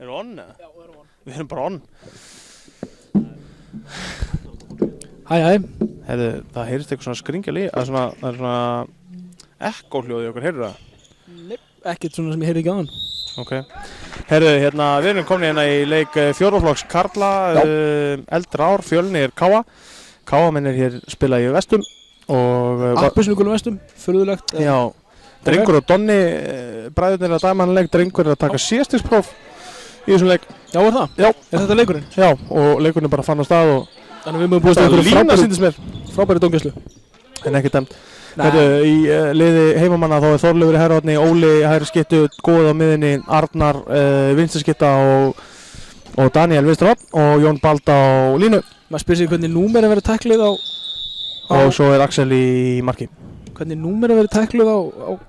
Erum við on eða? Já, við erum on. Við erum bara on. Hæ. Heyrðu, það heyrist eitthvað svona skringjali, það er svona ekkohljóð í okkur, heyrðu það? Nei, ekkert svona sem ég heyrði ekki áðan. Ok. Heyrðu, hérna, við erum komin hérna í leik fjórðaflokks karla, eldra ár, Fjölnir Káa. Káamenn hér spila í Vestum og... Appelsínugulum Vestum, furðulegt. Já, Drengur og Donni, bræðurnir að dæmanleik, Drengur er að taka síðastigspróf í þessum leik. Já, er það? Já. Er þetta leikurinn? Já, og leikurinn bara fann á stað og... Þannig við mögum búist að lína sýndist mér. Frábæri dómgæslu. En ekki dæmt. Heyrðu, í liði heimamanna þá er Þorleifur í hægri horni, Óli í hægri skyttu, góð á miðinni, Arnar vinstri skytta og Daniel vinstri horn og Jón Balda á línu. Maður spyrir sig hvernig númer er verið tækluð á... Og svo er Axel í marki. Hvernig númer er verið tækluð á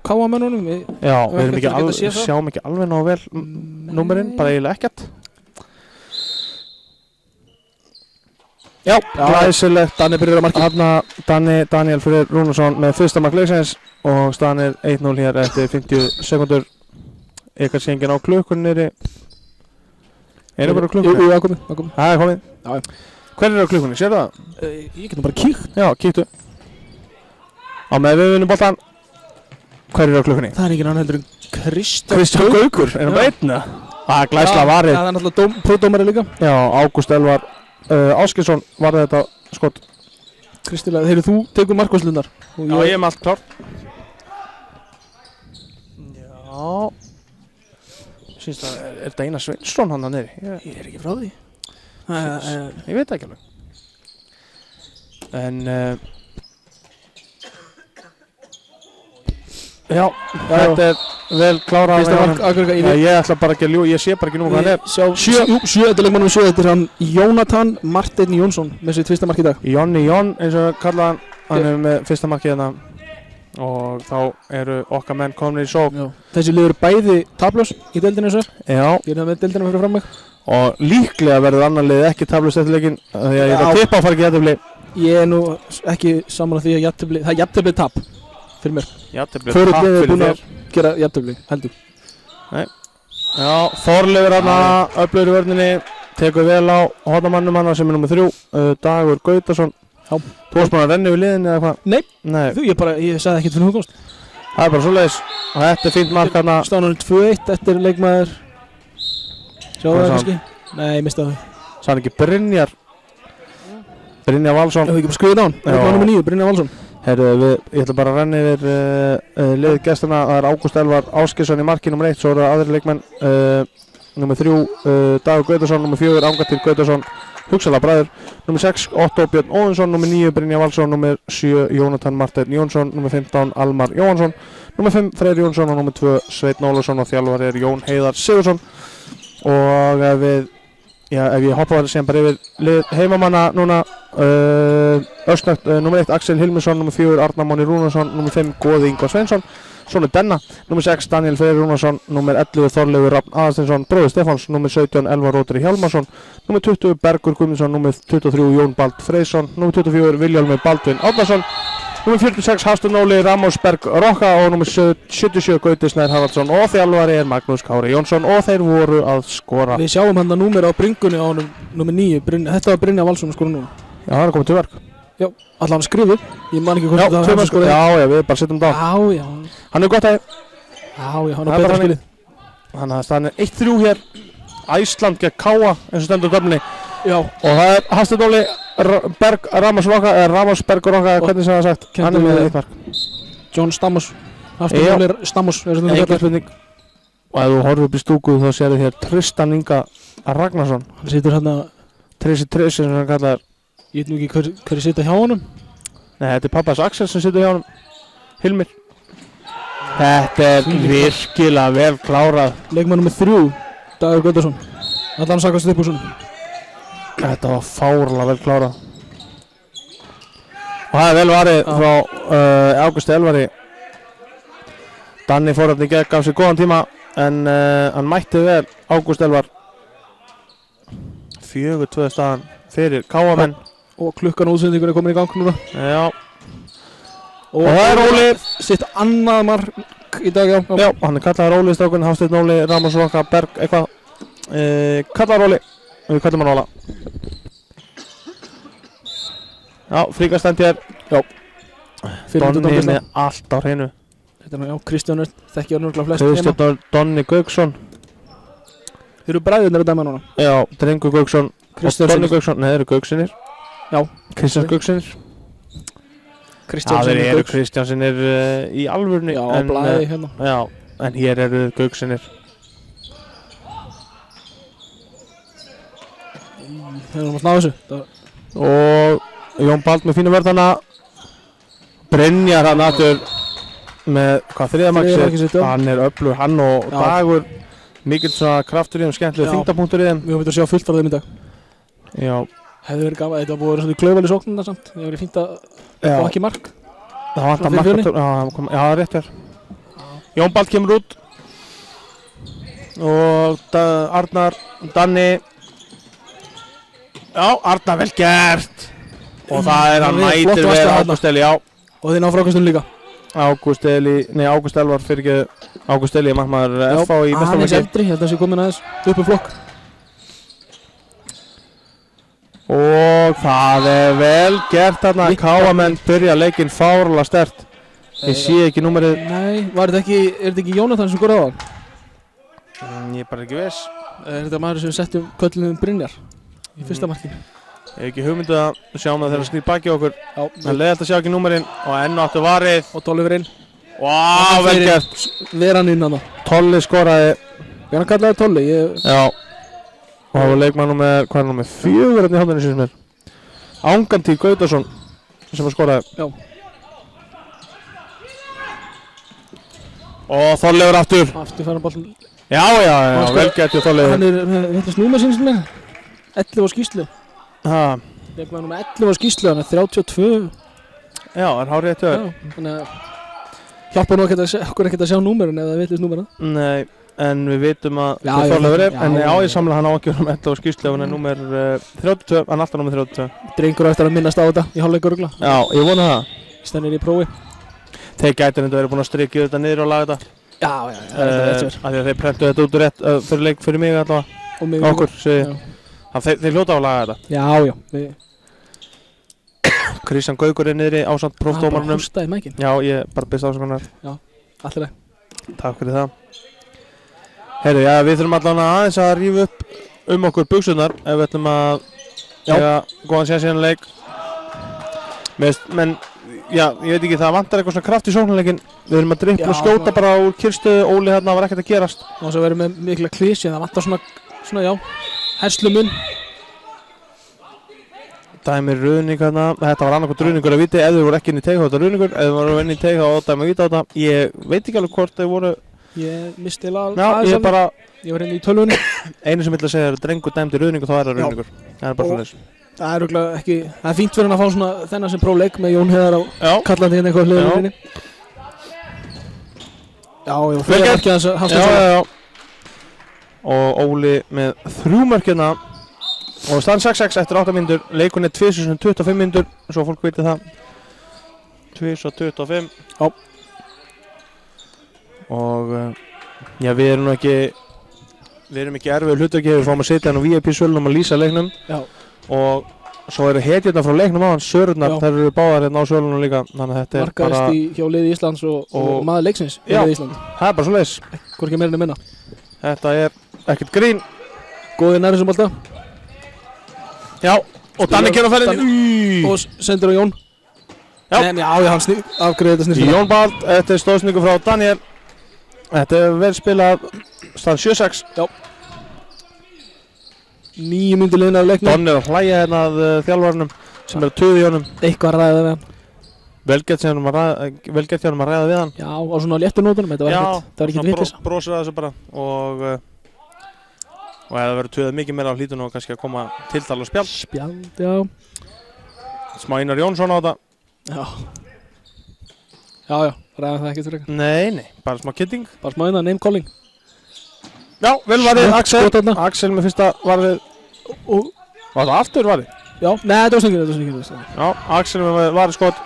Káamennunum? Já, við sjáum ekki alveg ná vel númerinn, bara eiginlega ekkert. Já, glæsilegt. Danni byrjar á marki. Daniel Freyr Rúnarsson með fyrsta mark leiksins og staðan er 1-0 hér eftir 50 sekundur. Eitthvað sé enginn á klukkunni niðri. Er það bara á klukkunni? Jú, það er komið. Það er komið. Já. Hver er á klukkunni? Sér það? Ég get nú bara kíkt. Já, kíktu. Á með við vinnum boltan. Hver er á klukkunni? Það er enginn annar heldur en Kristján Gaukur. Er hann bara einn eða? Það er glæsla varið. Það er náttúrulega prófdómari líka. Já, Ágúst Elvar Áskinsson var þetta skot. Kristilega, þegar þú tekur markvarslunar. Já, ég er með allt klart. Já. Sýnst það, er þetta Einar Sveinsson hann niðri? Ég er ekki frá því. Ég veit það ekki alveg. En já, þetta er vel klárað. Ég ætla bara ekki að ljúga, ég sé bara ekki nú hvað hann er. Sjö, þetta er leikmannum 7, þetta er hann Jónatan Marteinn Jónsson með sitt fyrsta mark í dag. Jonni Jón, eins og kallaði hann er með fyrsta markið hérna. Og þá eru okkar menn komnir í sók. Þessi liður bæði taplaus í deildinni þessu. Já. Ég er með deildina fyrir fram mig. Og líklega verður annar lið ekki taplaus eftir leikinn. Því að ég ætla að tippa að fara ekki jafntefli. Ég er nú ekki sammála því að jafntefli, það er jafntefli tap fyrir mér. Jafntefli tap fyrir þér. Gera jafntefli, heldur. Nei. Já, Þorleifur hérna, öflugur í vörninni, tekur vel á hornamannum hann sem er nummer 3, Dagur Gautason. Já. Þú varst bara að renna við liðinni eða hvað? Nei. Þú, ég sagði ekkert fyrir hugumst. Það er bara svoleiðis. Og þetta er fínt mark hérna. Staðan 2-1 eftir leikmaður. Sjáu það kannski? Nei, ég misti það. Sann ekki Brynjar Valsson. Hefur ekki bara skrifið á hann? Leikmaður nummer 9, Brynjar Valsson. Herru, ég ætla bara að renna yfir liðið gestina. Það er Ágúst Elvar Áskinsson í marki nummer 1, svo eru aðri leikmenn. Nummer 3, Dagur Gautason, nummer 4, Angatír Gautason, Hugsala bræður, nummer 6, Otto Björn Óðinsson, nummer 9, Brynjar Valsson, nummer 7, Jónatan Marteinn Jónsson, nummer 15, Almar Jóhansson, nummer 5, Freyr Jónsson og nummer 2, Sveinn Ólafsson og þjálfari er Jón Heiðar Sigursson. Og ef ég hoppa sem bara yfir lið heimamanna núna, örsnögt, nummer 1, Axel Hilmisson, nummer 4, Arnar Máni Rúnarsson, nummer 5, Góði Ingvar Sveinsson, Sónu Denna, nummer 6, Daniel Freyr Rúnarsson, nummer 11, Þorleifur Rafn Aðarsteinsson, bróðir Stefáns, nummer 17, Elvar Rótari Hjálmarsson, nummer 20, Bergur Guðmundsson, nummer 23, Jón Bald Freysson, nummer 24, Vilhjálmur Baldvin Árnason, nummer 46, Hafstun Óli Ramósberg Rokka og nummer 77, Gauti Snær Haraldsson og þjálfari er Magnús Kári Jónsson og þeir voru að skora. Við sjáum hann að númer á bringunni á nummer 9, þetta var Brynjar Valsson að skora núna. Já, hann er komið til verk. Já, allavega hann skrifið. Ég man ekki hvort það var hann skorið. Já, við bara setjum það á. Já. Hann er gott að... Já, hann er betra skilið. Þannig að staðan er 1-3 hér. Æsland gegn Káa eins og stendur döfninni. Já. Og það er Hafsteinn Óli Ramósberg Rokka, hvernig sem það er sagt. Hann er með eitt mark. John Stamos. Hafsteinn Óli Stamos. Engin spurning. Og ef þú horfir upp í stúku þá sér þér Tristan Inga Ragnarsson. Hann situr hérna... Trissi sem hann kallar. Ég veit nú ekki hverju sita hjá honum. Nei, þetta er pappas Axel sem situr hjá honum. Hilmir. Þetta er virkilega vel klárað. Leikmann nummer 3, Dagur Gautason. Allan sakast upp úr svona. Þetta var fárlega vel klárað. Og það er vel varið frá Ágústi Elvari. Danni fór hérna í gegn, gaf sér góðan tíma en hann mætti vel Ágúst Elvar. 4-2 staðan fyrir Káamenn. Og klukkan útsendingur er komin í gang núna. Já. Og það er Óli. Sitt annað mark Berg í dag, já. Já, hann er kallaður Óli strákun, Hafsteinn Óli, Ramos Rokka, Berg, eitthvað kallaður Óli, og við kallum hann Óla. Já, fríkastend hér. Já. Donni með allt á hreinu. Þetta er nú, já, Kristján þekki hann örgulega flest Kristján Donni Gauksson. Þeir eru bræðurnir að dæma núna. Já, Drengur Gauksson og Donni Gauksson, nei, þeir eru Gauksinir. Já. Kristjáns Gauksinir. Kristjánsinir eru Kristjánsinir í alvörni. Já, blæði hérna. Já, en hér eru Gauksinir. Þeir eru að slá þessu. Og Jón Bald með fínu vörðana. Brynjar hann aftur með hvað þriðamarkið sitt. Hann er öflugur, hann og Dagur. Mikill svona kraftur í þeim, skemmtilega þyngdapunktur í þeim. Við höfum að sjá fullt af þeim í dag. Já. Hefði verið gaman, þetta var búið að vera svona klaufalig sóknina samt. Það hefði verið fínt að fá ekki mark. Það vantar mark, já, rétt hér. Jón Bald kemur út. Og Arnar, Danni. Já, Arnar vel gert. Og það er hann mætir við Ágúst Eli, já. Og þeir ná frákastunum líka. Ágúst Elvar fyrir ekki Ágúst Eli, markmaður FH í meistaraflokki. Hann er eldri, ég held að það sé komin aðeins upp í flokk. Og það er vel gert þarna. Káamenn byrja leikinn fárlega sterkt. Ég sé ekki númerið. Nei, er þetta ekki Jónatan sem skorði á hann? Ég er bara ekki viss. Er þetta maður sem settum köllunum Brynjar í fyrsta markinu? Ég hef ekki hugmyndu að sjá með þeirra snýr baki okkur. Já. En leiðilegt að sjá ekki númerinn og enn áttu varið. Og Tolli fyrir inn. Vá, vel gert. Veran inn hann. Tolli skoraði. Við hann kallaði Tolli. Já. Og það var leikmann númer, hvað er númer 4 hérna í handinni sem er? Angantýr Gautason sem var skoraði. Já. Og Þorleifur aftur. Aftur fær hann boltan. Já, vel gert hjá Þorleifur. Hann er, þetta snúma sinnslega. 11 á skýrslu. Ha. Leikmann númer 11 á skýrslu, hann er 32. Já, það er hárið eitt höfður. Já, þannig að hjálpa nú okkur ekkert að sjá númerun eða það vitleist númerun. Nei, en við vitum að hvað Þorleifur er. En já, ég samla hann á ekki um 11 á skýrslu ef hann er númer 32, hann er alltaf númer 32. Drengur eftir að minnast á þetta í hálfleikur örugglega. Já, ég vona það. Stennir í prófi. Þeir gætu þetta verið búin að strikja þetta niður og laga þetta. Já, af því að þeir prentu þetta út rétt fyrir leik fyrir mig allavega. Og mig okkur, segi. Þeir hljóta á að laga þetta. Já. Kristján Gaukur er niðri ásamt prófdómarunum. Bara hústaði mækinn. Já, ég bara byrst ásakanar. Já, allir leið. Takk fyrir það. Heyrðu, já, við þurfum allavega aðeins að rífa upp okkur buxurnar ef við ætlum að eiga góðan sénsíðan leik. Men, já, ég veit ekki, það vantar eitthvað svona kraft í sóknarleikin. Við þurfum að drippla og skjóta bara úr kyrstöðu. Óli hérna var ekkert að gerast. Og svo verðum við mikla klísi, það vantar svona já, hersluminn. Dæmir ruðning hérna. Þetta var annarkvæmt ruðningur að viti. Ef þau voru ekki inn í teig þá var þetta ruðningur. Ef þau voru inn í teig þá var dæmi að vita á þetta. Ég veit ekki alveg hvort þau voru. Ég misti aðeins. Já, ég var inn í tölvunni. Einu sem ég ætla að segja er að drengur dæmdi ruðning og þá er það ruðningur. Það er bara svoleiðis. Það er örugglega ekki, það er fínt fyrir hann að fá svona þennan sem prófleik með Jón Heiðar á kallandi hérna eitthvað hliðinni. Já. Og Óli með 3 mörk hérna. Og stand 6-6 eftir 8 mínútur. Leikurinn er 25 mínútur, svo fólk veitir það. 25. Já. Og já, við erum ekki erfiður hlutverki, við fáum að setja hann á VIP-svölunum og lýsa leiknum. Já. Og svo eru hetjurnar frá leiknum á hann, Sörurnar, þær eru báðar hérna á svölunum líka. Þannig að þetta er bara... Markaðist hjá liði Íslands og maður leiksins hjá liði Íslands. Það er bara svo leiðis. Hvorki meira en minna. Þetta er ekkert grín. Góðir nærið sem alltaf. Já, og Danni kemur á ferðinni. Og sendur á Jón. Já, hann afgreiði þetta snýrst. Jón Bald, þetta er stóðsningu frá Daniel. Þetta er vel spilað, stand 7-6. Já. 9 mínútur liðnar af leiknum. Donni er að hlæja hérna að þjálfarnum sem er að tuða í honum. Eitthvað að ræða við hann. Velgert hjá hann að ræða við hann. Já, á svona léttu nótunum, þetta var ekkert vitlis. Já, brosir að þessu bara og ef það verður tuðað mikið meira á hlítun og kannski að koma tiltal og spjald. Spjald, já. Smá Einar Jónsson á þetta. Já, ræða það ekkert fyrir eitthvað. Nei, bara smá kitting. Bara smá name calling. Já, vel varðið, Axel með fyrsta varðið. Var það aftur varðið? Já, nei, þetta var snöggir. Já, Axel með varðið skot.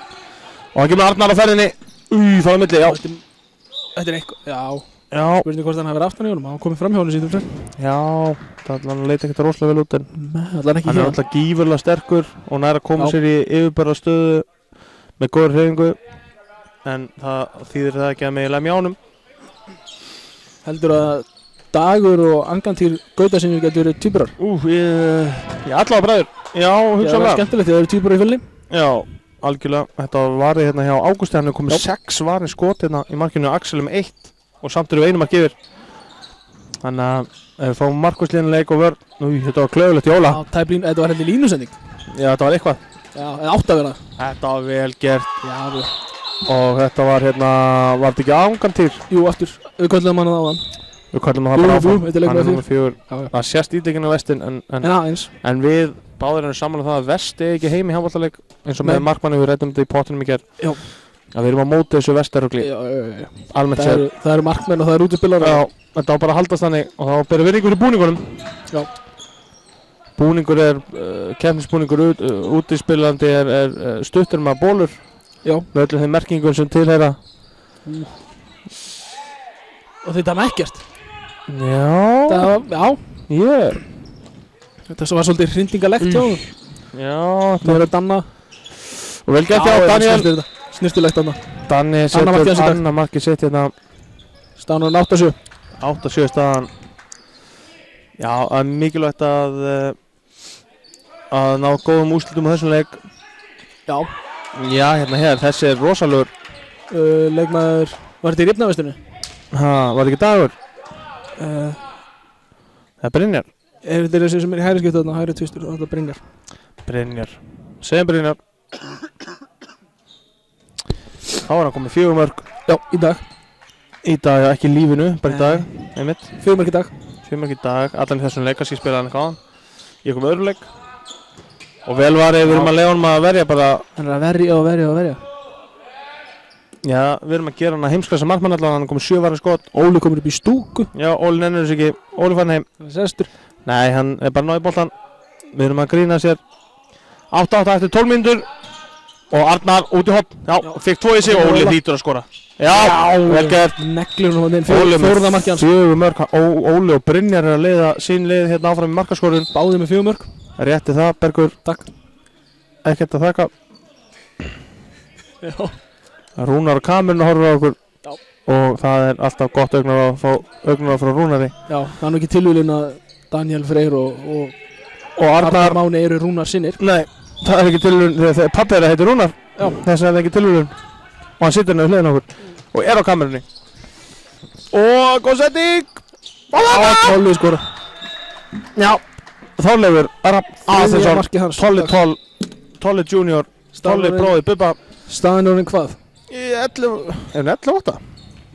Og hann kemur Arnar á ferðinni. Það var milli, já. Þetta er eitthvað, já, Já, spurning hvort hann hafi verið aftan í honum, hann komið fram hjá honum síðan fyrir. já, hann leit ekkert rosalega vel út en Allan ekki hann er hér. alltaf gífurlega sterkur og nær að koma Já. sér í yfirbara stöðu með góður hreyfingu en það þýðir það ekki að megilega mjánum. Heldur að Dagur og Angantýr Gautasinni getur verið tvíburar. Ég allavega bræður. Já, Það er hugsanlega. skemmtilegt, þegar það eru tvíburar í fylgni. Já, algjörlega. Þetta var varið hérna hjá Ágústi, hann hefur komið 6 varin skot hérna í markinu og Axel með 1 og samt eru við einum mark yfir. Þannig að ef við fáum markværslínuleik og vörn, þetta var klöfulegt í Óla. Já, tæpling, þetta var heldur línusending. Já, þetta var eitthvað. Já, eða átt að vera. Þetta var vel gert Já, við. og þetta var hérna, var þetta ekki Angantýr? Jú, aftur, við köllum hann að áðan. Við kallum það bara Jú, áfram. þetta er leikmaður Hann númer 4. Já, já. Það sést ítekinn á vestin En aðeins. en við báðir erum saman um það að vesti ekki heim í handboltaleik eins og með Nei. markmanni við ræddum þetta í pottinum í gerð. Já. Að við erum á móti þessu vestarugli, Já. almennt Það séð. eru markmenn og það eru útispilar. Já, þetta á bara að haldast þannig og þá berum virðingu fyrir búningunum. Já. Búningur er, keppnisbúningur útispilandi er stuttur með bólur Já. með öllum þeim merkingum sem tilheyra. Og þetta er ekkert. Já, Já. Þetta var svolítið hrindingalegt hjá honum. Já, Það er Danna. og vel gert hjá Daniel. Snirtilegt Danna. Danni Anna markið hans í setur dag. annað markið sitt hérna. Stánur 8-7. 8-7 staðan. Já, það er mikilvægt að ná góðum úrslitum á þessum leik. Já. Já, hérna hér, þessi er rosalegur. Leikmaður, var þetta í Rifnavestunni? Var þetta ekki Dagur? Það er Brynjar. Þetta er þessi sem er í hægri skiptu þarna, hægri tvistur og þetta Brynjar. Brynjar. Segjum Brynjar. Þá er hann komið 4 mörk Já, í dag. í dag, já, ekki í lífinu, bara í dag, einmitt. 4 mörk í dag. 4 mörk í dag, allan í þessum leik, kannski spilaði hann eitthvað á hann. Í einhverjum öðrum leik. Og vel var við erum að leiða honum að verja bara. Hann er að verja. Já, við erum að gera hann að heimsklassa markmann allan, hann er komið 7 varin skot. Óli komur upp í stúku. Já, Óli nennir þessu ekki, Óli farin heim. Það er sestur. Nei, hann er bara náði boltan. Við erum að grína sér. 8-8 eftir 12 mínútur. Og Arnar út í hopp. Já, fikk 2 í sig og Óli hlýtur að skora. Já, vel gert. Neglur hún inn Óli með fjóruða marki hans. 4 mörk. Óli og Brynjar er að leiða sín leið hérna áfram í markaskorun. Báðið með 4 mörk. Rétti það, Bergur. Takk. Ekkert að þakka. Já. Rúnar og kamerun horfir á okkur. Já. Og það er alltaf gott augnar frá Rúnari. Já, það er nú ekki tilvílun að Daniel Freyr og Arnar Máni eru Rúnar sinnir. Nei, það er ekki tilvíðun þegar pappi er að heita Rúnar. Já. Þess að það er ekki tilvíðun. Og hann situr hérna við hliðina á okkur. Og er á kamerunni. Og góð setting. Tolli skora. Já. Þorleifur Aðinsson. Marki hans. Tolli Junior. Tolli bróði Bubba. Staðan er orðin hvað? Í 11. Er hann 11-8?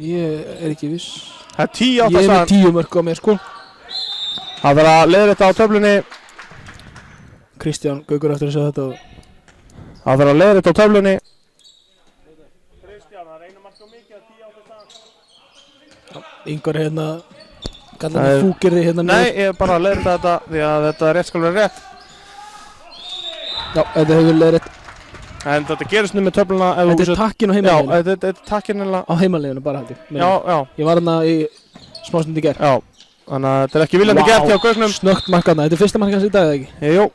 Ég er ekki viss. Það er 10-8 Ég er með staðan. 10 mörk á mér sko. Það verður að leiða þetta á töflunni. Kristján Gaukur eftir að segja þetta. Það verður að leiða þetta á töflunni. Kristján, það reynir margt svo mikið að 10-8 staðan. Yngvar hérna kallar Það mig er- fúkirði hérna Nei, ég er bara að leiða þetta því að þetta er rétt skal vera rétt. Já, þetta hefur verið rétt. En þetta gerist nú með töfluna ef Þetta þú er takkin á Já, heimaleginu. þetta er takkinnilega. Á heimaleginu bara held ég. Já, já, Ég var hérna í smástund í gerð. já. Þannig að þetta er ekki viljandi gert hjá Gaugnum. Snöggt markaðna. Þetta er fyrsta markað hans í dag eða ekki? Jú,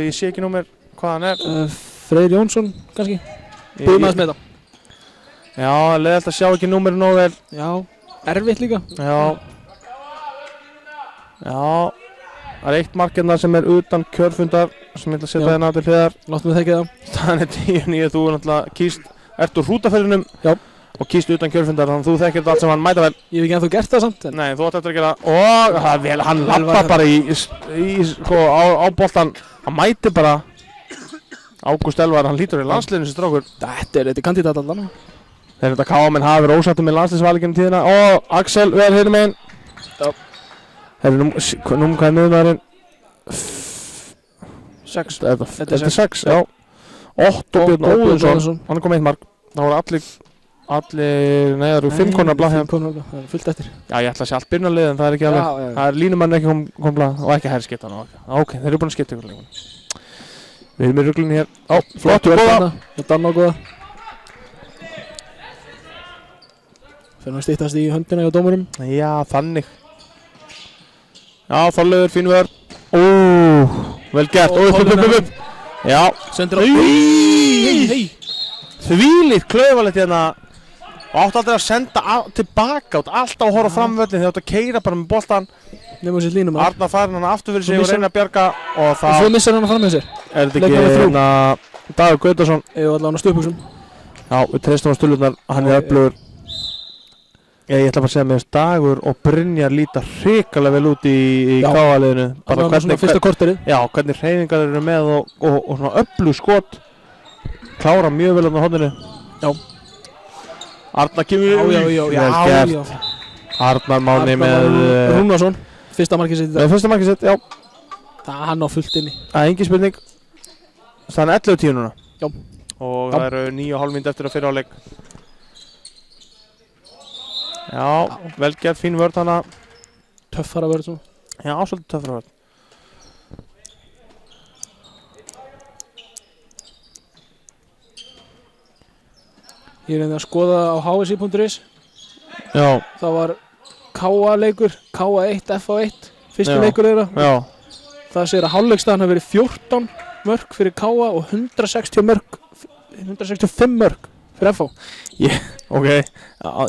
ég sé ekki númer hvað hann er. Freyr Jónsson kannski. Ég- Búið með að smeta. Já, leiðilegt að sjá ekki númerið nógu vel. Já, erfitt líka. Já. Já. Það er eitt mark hérna sem er utan kjörfundar sem ég ætla að setja Já. hérna til hliðar. Láttum við þekka það. Staðan er 10-9, þú er náttúrulega kýst, ert úr hrútaferðinum Já. og kýst utan kjörfundar, þannig að þú þekkir þetta allt sem hann mæta vel. Ég hef ekki ennþá gert það samt. En Nei, þú átt eftir að gera, og það er vel, hann Vel var lappa það. bara sko, á boltan, hann mæti bara. Ágúst Elvar, hann lítur í landsliðinu sem strákur. þetta er kandidat allan. Þeir þetta KM hafa verið ósáttir með landsliðsvalið tíðina. Og Axel, vel hérna meginn. Já. Herru, hvað er miðmaðurinn? 6. Þetta er 6, já. Otto Björn Óðinsson, hann er komið eitt mark. Það voru allir, nei það eru 5 konar blað hérna. 5 konar blað, það er fullt eftir. Já, ég ætla að sé allt byrjunarlið en það er ekki alveg. Já. Það er línumann ekki kom blað og ekki herrskiptan. Ok, þeir eru búin að skipta ykkur leikunum. Við erum í ruglunni hér. Flott, góða. Danna góða. Fyrir að styttast í höndina hjá dómurum. Já, þannig. Já, Þorleifur, fín vörn. Vel gert. Upp. Já. Sendir á. Hei. Þvílíkt klaufalegt hérna. Og átti aldrei að senda tilbaka út. Alltaf að horfa fram völlin þegar átti að keyra bara með boltan. Nefnum sér línum. Arnar farin hann aftur fyrir sig og reyna að bjarga. Og Og svo missar hann að fram með sér. þetta ekki hérna Dagur Gautason. Eða allavega á stuðbuxum. Já, við treystum á stulurnar. Hann öflugur. Ég ætla bara að segja með Dagur og Brynjar líta hrikalega vel út í KA-liðinu. Bara hvernig fyrsta korterið. Já, hvernig hreyfingar eru með og svona öflug skot. Klára mjög vel á hodninu. Já. Arnar kemur. Já. Arnar Máni með Rúnarsson. Fyrsta markið sitt. Fyrsta markið sitt, já. Það hann á fullt inni. Það er engin spurning. Það er 11-10 núna. Já. Og það eru 9,5 mínútur eftir að fyrra áleik. Já, vel gert, fín vörð hana. Töffara vörð svona. Já, svolítið töffara vörð. Ég reyndi að skoða á hsi.is. Já. Það var KA-leikur, KA1, FA1. Fyrsti Já. leikur þeirra. Já. Það segir að hálfleikstaðan hafi verið 14 mörk fyrir KA og 165 mörk fyrir FA. Ok,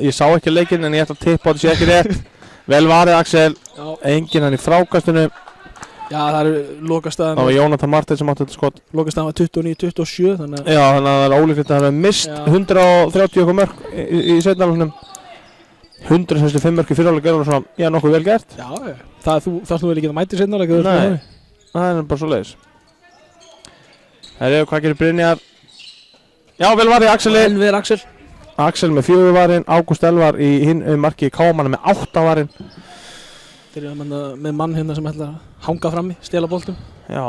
ég sá ekki leikinn en ég ætla að tippa á þetta sé ekki rétt. Vel varið Axel. Já. Enginn hann í frákastinu. Já, það eru lokastaðan. Það var Jónatan Martin sem átti þetta skot. Lokastaðan var 29-27 þannig að... Já, þannig að það er ólíklegt að það hefði mist 130 mörk í seinalunum. 165 mörk í fyrirháleik og svona, já, nokkuð vel gert. Já, það þarf nú vel ekki að mæti seinarleik. Nei, það er bara svo leiðis. Herri, hvað gerir Brynjar? Já, vel varið Axeli. En við Axel. Axel með 4 varinn, Ágúst Elvar í hinn marki Kámann með 8 varinn. Þeir eru með mann hérna sem ætlar að hanga frammi, stela boltum. Já.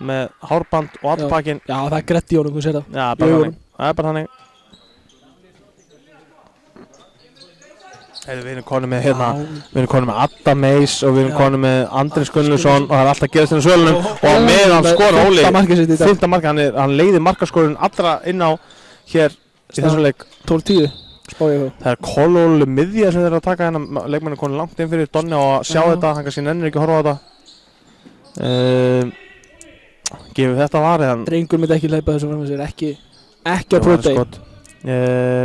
Með hárband og allpakkin. Já, það er grett í honum, þú sér það. Já, bara þannig. Það er bara þannig. Við erum konum með hérna, við erum konum með Adam Meis og við erum konum með Andrés Gunnlaugsson og það er alltaf gerast inn á svölunum og með hann skora Óli. 5. markið, hann leiði markaskorun allra inn á hér í þessum leik. 12-10, spá ég það. Það er Kolólu miðja sem þeir eru að taka hérna, leikmenn er konum langt inn fyrir Donni og að sjá þetta, hann kannski nennir ekki að horfa á þetta. Gefur þetta varið hann. Drengur myndi ekki hleypa þessu fram með sér, ekki að próta í.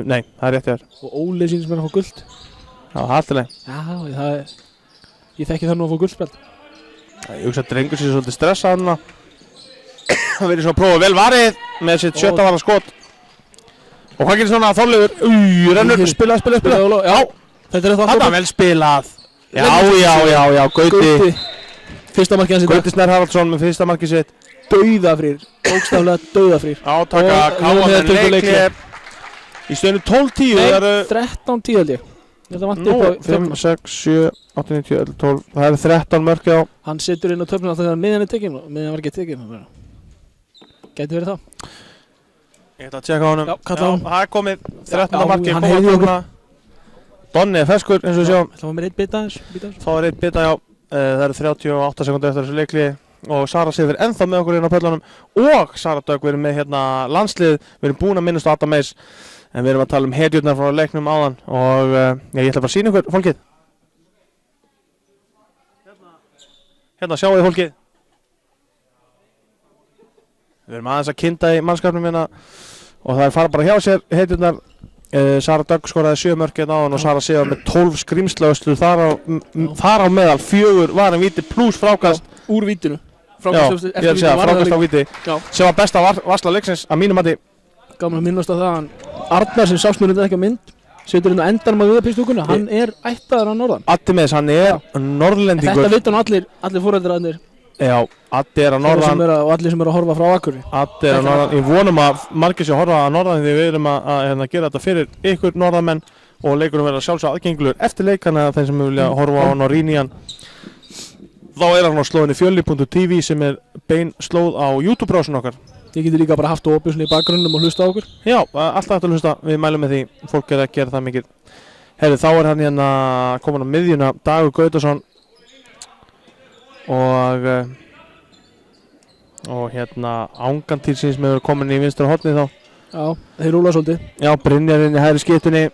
Nei, það er rétt hjá þér. Og Óli sýnir sem er að fá guld. Já, það er alltaf leið. Já, ég þekki það nú að fá guldspjald. Ég hugsa að drengur sér svolítið stressað hann. Það verður svo að prófa vel varið með sitt 7. varða skot. Og hvað gerir svona Þorleifur? Rennur, spila. Já, þetta er það vel spilað. Já, Gauti. Fyrsta markið hans í dag. Gauti Snær Haraldsson með fyrsta markið sitt. Dauðafrýr, bókstaflega dauðafrýr. Átaka, Káamenn leiklir. Í stöðinu 12-10. Nei, 13-10 held ég. Þetta vanti upp á 5, 6, 7, 8, 9, 10, 11, 12. Það eru 13 mörk á. Hann setur inn á töfluna alltaf þegar miðjan er tekin og miðjan var ekki tekin. Gæti verið það. Ég ætla að tjekka á honum. Já, kalla á hann. Það er komið 13. markið. Hann heyrði okkur. Donni er ferskur eins og við sjáum. Það var með eitt bita aðeins. Það var eitt bita, já. Það eru 38 sekúndur eftir þessu leikli. Og Sara Sif er ennþá með okkur inn á pöllunum. Og Sara Dögg, við erum með hérna landslið. Við erum búin að minnast á Adam Meis. En við erum að tala hetjurnar frá leiknum áðan og ég ætla bara að sýna ykkur fólkið. Hérna sjáu þið fólkið. Við erum aðeins að kynda í mannskapnum hérna og það er fara bara hjá sér hetjurnar. Sara Dögg skoraði 7 mörk hérna áðan og Sara Sif með 12 skrímslauslu þar á meðal 4 varin víti pluss frákast. Úr vítinu. Já, ég vil segja frákast á víti. Sem var besta varsla leiksins að mínum mati. Gaman að minnast á það hann Arnar sem sást mér þetta ekki á mynd setur inn á endanum á viðarpístúkuna hann er ættaður á norðan Addi með þess, hann er norðlendingur. Þetta vita nú allir foreldrarnir. Já, Addi er á norðan og allir sem eru að horfa frá Akureyri. Addi er á norðan, ég vonum að margir sé að horfa á norðan því við erum að gera þetta fyrir ykkur norðanmenn og leikurum verða sjálfsagt aðgengilegur eftir leikana þeim sem vilja horfa á hann og rýna í hann. Þá er hann á slóðinni fjölni.tv sem er bein slóð á YouTube-brásun okkar. Þið getur líka bara haft það opið svona í bakgrunnum og hlusta á okkur. Já, alltaf hægt að hlusta, við mælum með því, fólk er að gera það mikið. Herri, þá er hann hérna komin á miðjuna, Dagur Gautason og hérna Angantýr sem hefur komin í vinstra hornið þá. Já, þeir rúla svolítið. Já, Brynjar inn í hægri skiptunni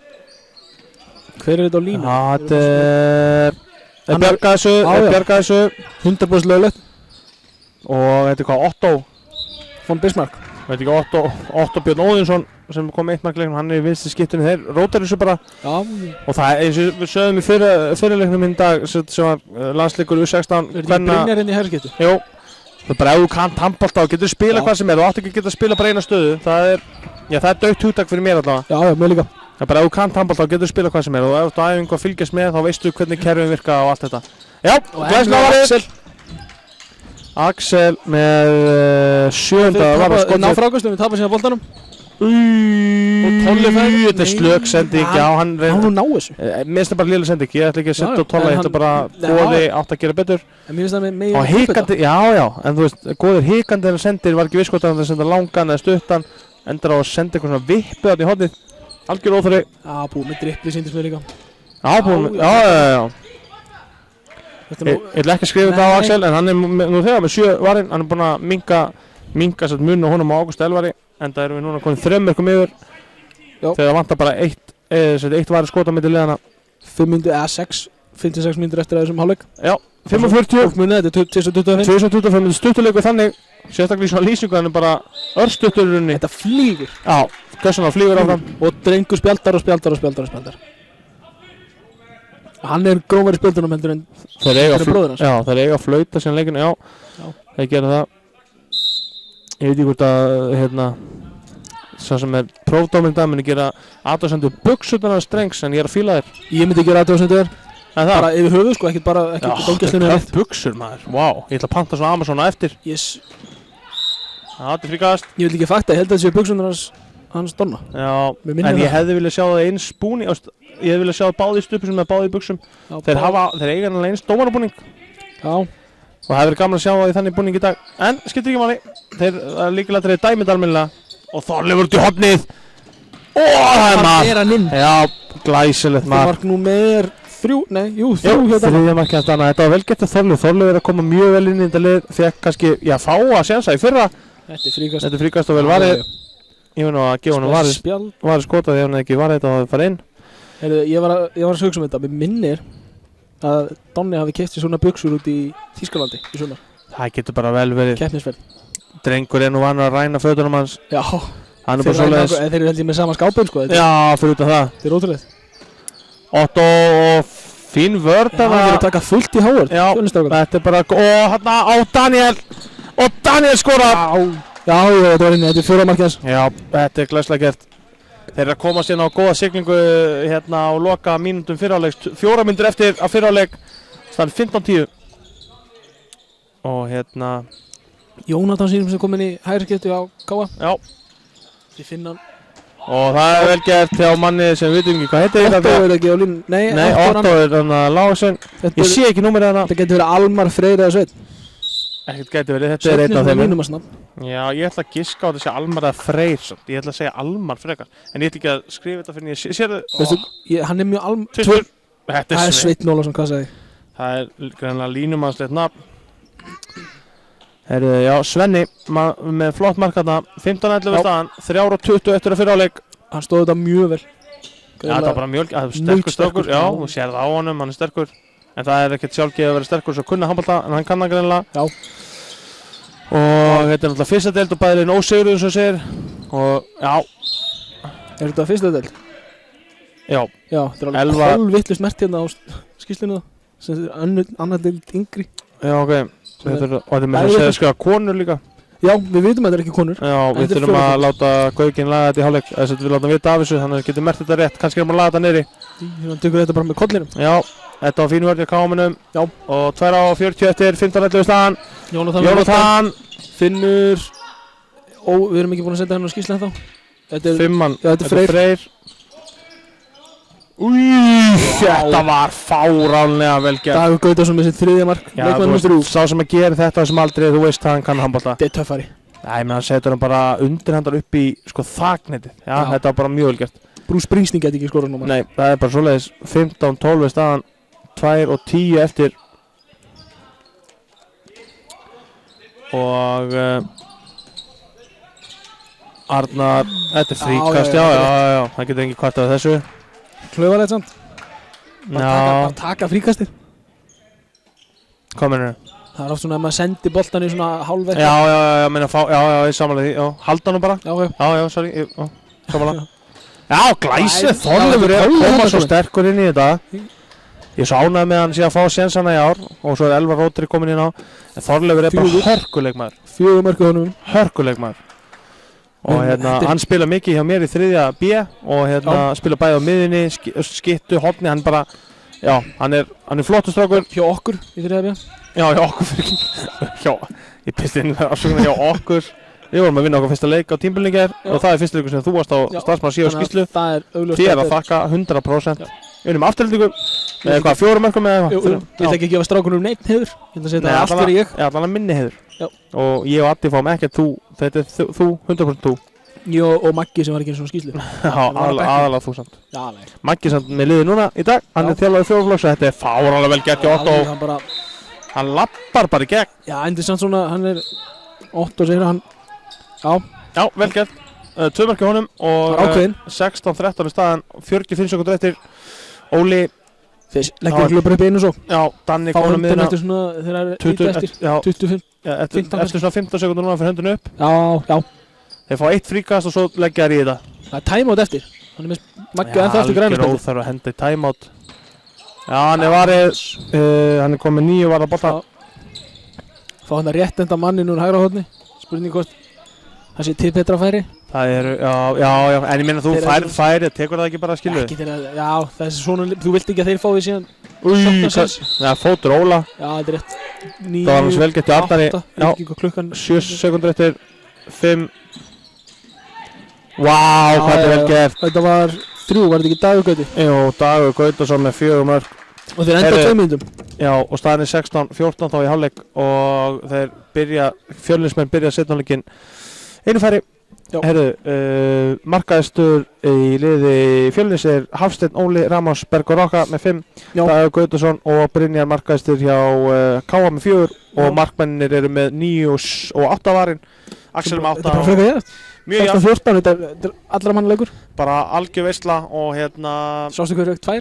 Hver er þetta á línu? Þetta er Hann er- bjarga þessu 100% löglegt. og þetta er hvað, Otto Von Bismarck. veit ekki, Otto Björn Óðinsson sem kom eitt markleiknum, hann er í vinstri skiptinu, þeir rótar þessu bara Já. og það er eins og við sögðum í fyrirleiknum minn dag sem var landsleikur U16 Er þetta ekki Brynjar inn í hægri skiptu? Jú, það er bara ef þú kannt handbolta og getur spila Já. hvað sem er, þú átt ekki að geta spila bara eina stöðu, það er dautt hugtak fyrir mér allavega. Já, mér líka. Það er bara ef þú kannt handbolta og getur spila hvað sem er og ef þú æfingu að fylgjast með þá veistu hvernig kerfin virka og allt þetta. Já, glæslega Axel. Axel með sjöunda var að Ná skotið. frákastum, við tapum síðan boltanum. Og Tolli fær- þetta er slök sending, Nei. já hann Já, hún ná þessu. Mér finnst það bara léleg sending, ég ætla ekki að Já, setja á Tolla, en ég ætla hann- bara Já. góði átt að gera betur. En mér finnst það með Og hikandi, já, en þú veist, góðir hikandi þegar hann sendir, var ekki viss hvort hann að senda langan eða stuttan, endur á að senda eitthvað svona vippu þarna í hornið, algjör óþarfi. Já, búið með drippli síndist mér líka. Já, búin, já. Þetta er Ég nú- ætla ekki að skrifa þetta á Nei. Axel, en hann er nú þegar með 7 varinn, hann er búinn að minka satt mun og honum á Ágúst Elvari, en það erum við núna konið 3 mörkum yfir, Já. þegar það vantar bara eitt varinn skot á milli liðana. 5 mínútur eða 56 mínútur eftir að þessum hálfleik. Já, 45, Og munið, þetta er 2025. 2025, stuttuleikur þannig, sérstaklega í svona lýsingu, hann er bara örstuttur í rauninni. Þetta flýgur. Já, Gjössan flýgur áfram. Og drengur spjaldar. Hann er grófari spjöldunum heldur en Þeir eiga Fyrir bróður hans. Já, þeir eiga að flauta síðan leikinu, já. Þeir gera það. Ég veit ekki hvort að, sá sem er prófdóminn dag muni gera athugasemd buxurnar hans drengs, en ég er að fíla þér. ég myndi gera aðtöðasendur En það? bara yfir höfuð sko, ekkert bara ekki dómgæslunni eða neitt. buxur maður, vá. Ég ætla að panta svo Amazon á eftir. Yes. Já, þetta er fríkast. Ég vil ekki fakta, ég held að þetta séu buxurnar hans Donna. Já, Mér minnir en ég það. hefði viljað sjá það eins búning, ég hefði viljað sjá báði í stupusum með báði í buxum. Já, Þeir eiga hann eins dómarabúning. Já, Og það hefur verið gaman að sjá það í þannig búning í dag. En, skiptir ekki máli. Þeir líkilega þeir dæmið almennilega. Og Þorleifur út í hornið. Það er hann maður. er hann inn. Já, glæsilegt Þetta maður. mark númer 3, nei, jú, 3 Jú, hjá Donna. þriðja markið hans Danna. Þetta var vel gert að Þorleifur. Þorleifur er að koma mjög vel inn í þetta lið. Fekk kannski, fá að sjensa í fyrra. Þetta er fríkast. Þetta er fríkast og vel varið. Ég veit nú að gefa honum Spjald. varið skotað ef hann hefði ekki varið þetta og það farið inn. Heyrðu, ég var að hugsa um þetta. Mér minnir að Donni hafi keypt sér svona buxur út í Þýskalandi í sumar. Það getur bara vel verið. Keppnisferð. Drengur er nú vanur að ræna fötunum hans. Já. Hann er bara svoleiðis. Þeir eru held ég með sama skápinn sko. Þetta Já, fyrir út af það. er ótrúlegt. Otto og fín vörð Það er að taka fullt í Howard. Já, Fjölnistrákar. þetta er bara, og hérna á Daniel. Og Daniel skorar. Já, þetta var inni, þetta er 4. markið hans. Já, þetta er glæslega gert. Þeir eru að koma sérna á góða siglingu hérna á loka mínútum fyrráleiks. 4 mínútur eftir að fyrráleik. Það er 15-10. Og hérna, Jónatan sínum sem kom inn í hægri skiptu á Káa. já. Þið finna hann. Og það er vel gert hjá manni sem við veitum ekki hvað heitir. Otto er ekki á línu. Nei, Nei, Otto er þannig að Lágarsson. Ég sé ekki númerið hana. Þetta getur verið Almar, Freyr eða Sveinn. Ekkert gæti verið, þetta er einn af þeim. Línumarsnafn. Já, ég ætla að giska á þetta sé Almar eða Freyr samt. Ég ætla að segja Almar frekar. En ég ætla ekki að skrifa þetta fyrir ég sér það. Veistu, hann er mjög Almar. Tvistur. Þetta Það er er Sveinn Ólafsson, hvað sagði ég? Það er greinlega línumannslegt nafn. Herðu, já, Svenni með flott mark þarna. 15-11 staðan, 3:20 eftir að fyrráleik. Hann stóð þetta mjög vel. Já, þetta var bara mjög sterkur strákur. Já, þú sér það á honum, hann er sterkur. En það er ekkert sjálfgefið að vera sterkur svo kunna handbolta, en hann kann það greinlega. Já. Og þetta er náttúrulega fyrsta deild og bæðirinn ósigurður eins og segir. Og já, Er þetta fyrsta deild? já, Já, þetta er alveg Elva- kolvitlu snert hérna á skýrslinu það. Sem er annar deild yngri. já, ok. Sem Og þetta er með Bæði að segja þetta- skrifa konur líka. Já, við vitum að þetta er ekki konur. Já, við Þetta er þurfum að fjórða láta Gaukinn laga þetta í hálfleik. Þess að við látum vita af þessu, þannig að við getum mert þetta rétt. Kannski erum við að laga þetta niðri. Hann tekur þetta bara með kollinum. Já, þetta var fín vörð í káminum. Já. Og 2:40 eftir 15-11 staðan. Jónatan. Finnur. Ó, við erum ekki búin að setja hann á skýrslu ennþá. Þetta er 5 mann. Já, þetta er Freyr. Þetta var fáránlega vel gert. Dagur Gautason með sitt 3. mark. Já, Leikmaður þú númer 3. veist, sá sem að gera þetta sem aldrei, þú veist að hann kann handbolta. Þetta er töffari. Nei, menn hann setur hann bara undirhandar upp í sko þaknetið. Já, Já. þetta var bara mjög vel gert. Bruce Springsteen geti ekki skorað núna. Nei, það er bara svoleiðis 15-12 staðan, 2:10 eftir. Og Arnar, þetta er fríkast, já, það getur engin kvart af þessu. Klaufarlegt samt. bara taka fríkastir. Hvað mennur þau? Það er oft svona að maður sendi boltan í svona hálfverk. Já, meina fá, ég samanlega því, já, halda nú bara. Já, sorry, já, samanlega. Já, glæsið, Þorleifur er að koma svo sterkur inn í þetta. Ég svo ánægði með hann sé að fá sénsana í ár og svo er Elvar Rótri komin inn á. En Þorleifur er bara hörkuleikmaður. 4 mörk í honum. Hörkuleikmaður. Og hann spila mikið hjá mér í 3. B og spila bæði á miðunni, skittu, hotni, hann bara, já, hann er flottur strákur. Hjá okkur í 3. B. Já, hjá okkur fyrir ég pisti inn afsökunar hjá okkur. Við vorum að vinna okkur fyrsta leik á tímabilinu í gær og það er fyrsta leikur sem þú varst á starfsmann síðu skýrslu. Þið er að þakka 100%. Við unum afturlendingu með eitthvað 4 mörkum eða eitthvað. Ég ætla ekki að gefa strákunum neitt heiður. Ég ætla að segja þetta allt fyrir ég. Já, allan að minni heiður. Og ég og Addi fáum ekkert þú, þetta er þú, 100% þú. Ég og Maggi sem var ekki eins og skýrslu. Já, aðalega þú samt. Já, nei. Maggi samt með liði núna í dag, hann er þjálfaður fjórflokks og þetta er fáránlega vel gert hjá Otto. Hann lappar bara í gegn. Já, endur samt svona, hann er Otto segir hann. Já, vel gert. 2 mörk í honum og 16-13 í staðan, 45 sekundur eftir. Óli leggur ekki bara upp einu svo. Já, Danni konum miðna. Eftir svona, þegar það er lítið eftir. 25. Eftir svona 15 sekundur núna fyrir höndinu upp. Já. Þeir fá 1 fríkast og svo leggja þær í þetta. Það er timeout eftir. Hann er með Maggi ennþá eftir grænarspjaldi. Já, óþarf að henda í timeout. Já, hann er varið, hann er komið 9 varða bolta. Fá hann að réttenda mannin úr hægra horni. Spurning hvort það sé til betra færi. Það eru, já, en ég meina þú færð færi, tekur það ekki bara að skilu? Ekki til að, já, það er svona, þú vilt ekki að þeir fái síðan. Já, fótur Óla. Já, þetta er rétt. 9, það var hans vel gett í Arnari. Já, 7 sekundur eftir 5. Vá, hvað þetta er vel gert. Þetta var 3, var þetta ekki Dagur Gauti? Jú, Dagur Gautason með 4 mörk. Og þeir enda 2 mínútum. Já, og staðan er 16-14 þá í hálfleik og þeir Fjölnismenn byrja setnáleikinn einu færi. Herðu, markaðistur í liði Fjölnis er Hafsteinn Óli, Ramos, Berg og Rokka með 5. Dagur Gautason og Brynjar markaðistur hjá Káa með 4 og markmennir eru með 9 og 8 varinn. Axel með 8. Þetta er bara frekar jægt. Mjög jægt. 14, þetta er allra mannaleikur. Bara algjör veisla og Sástu hverju 2?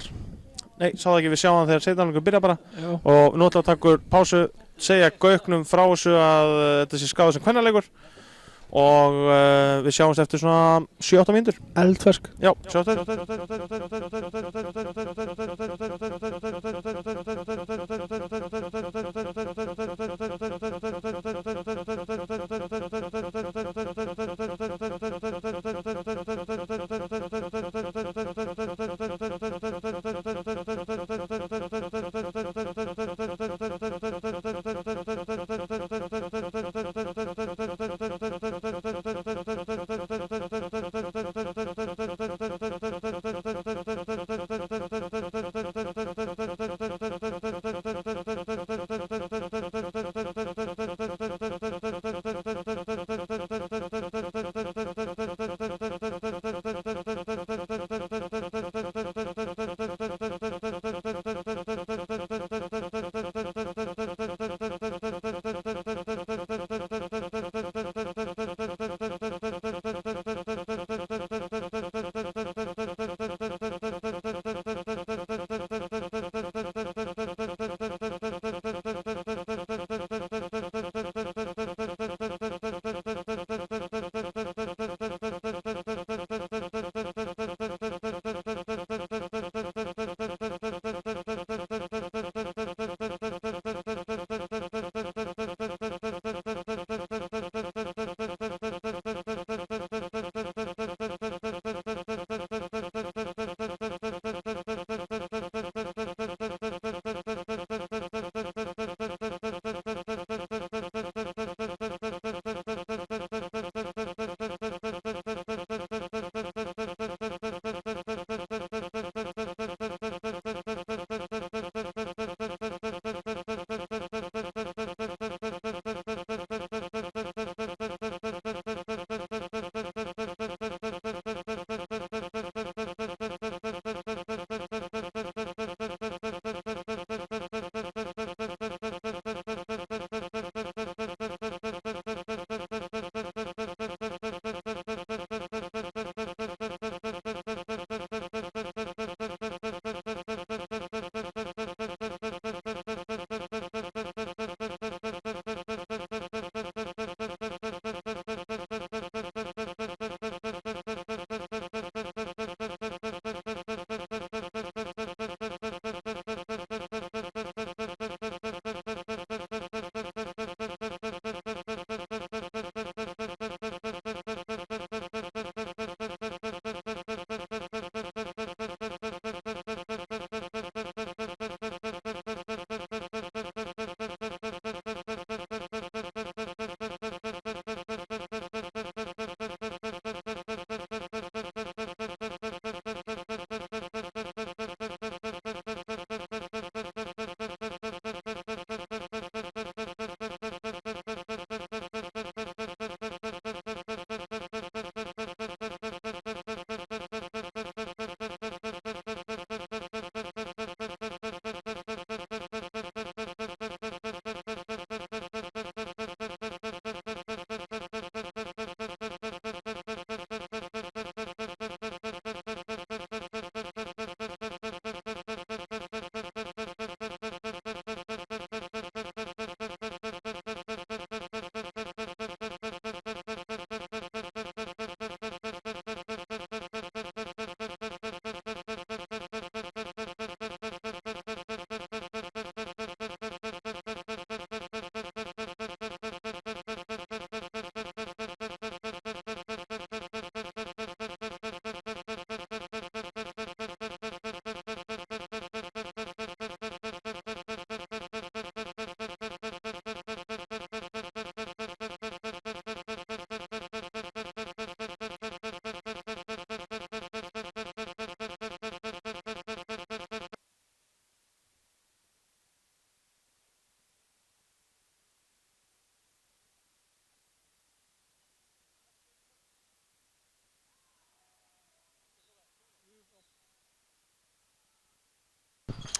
Nei, sá það ekki, við sjáum það þegar seinleikur byrja bara. Já. Og nú ætla að taka pásu, segja Gauknum frá þessu að þetta sé skráð sem kvennaleikur. Og við sjáumst eftir svona 7-8 mínútur. Eldfersk. Já, sjáumst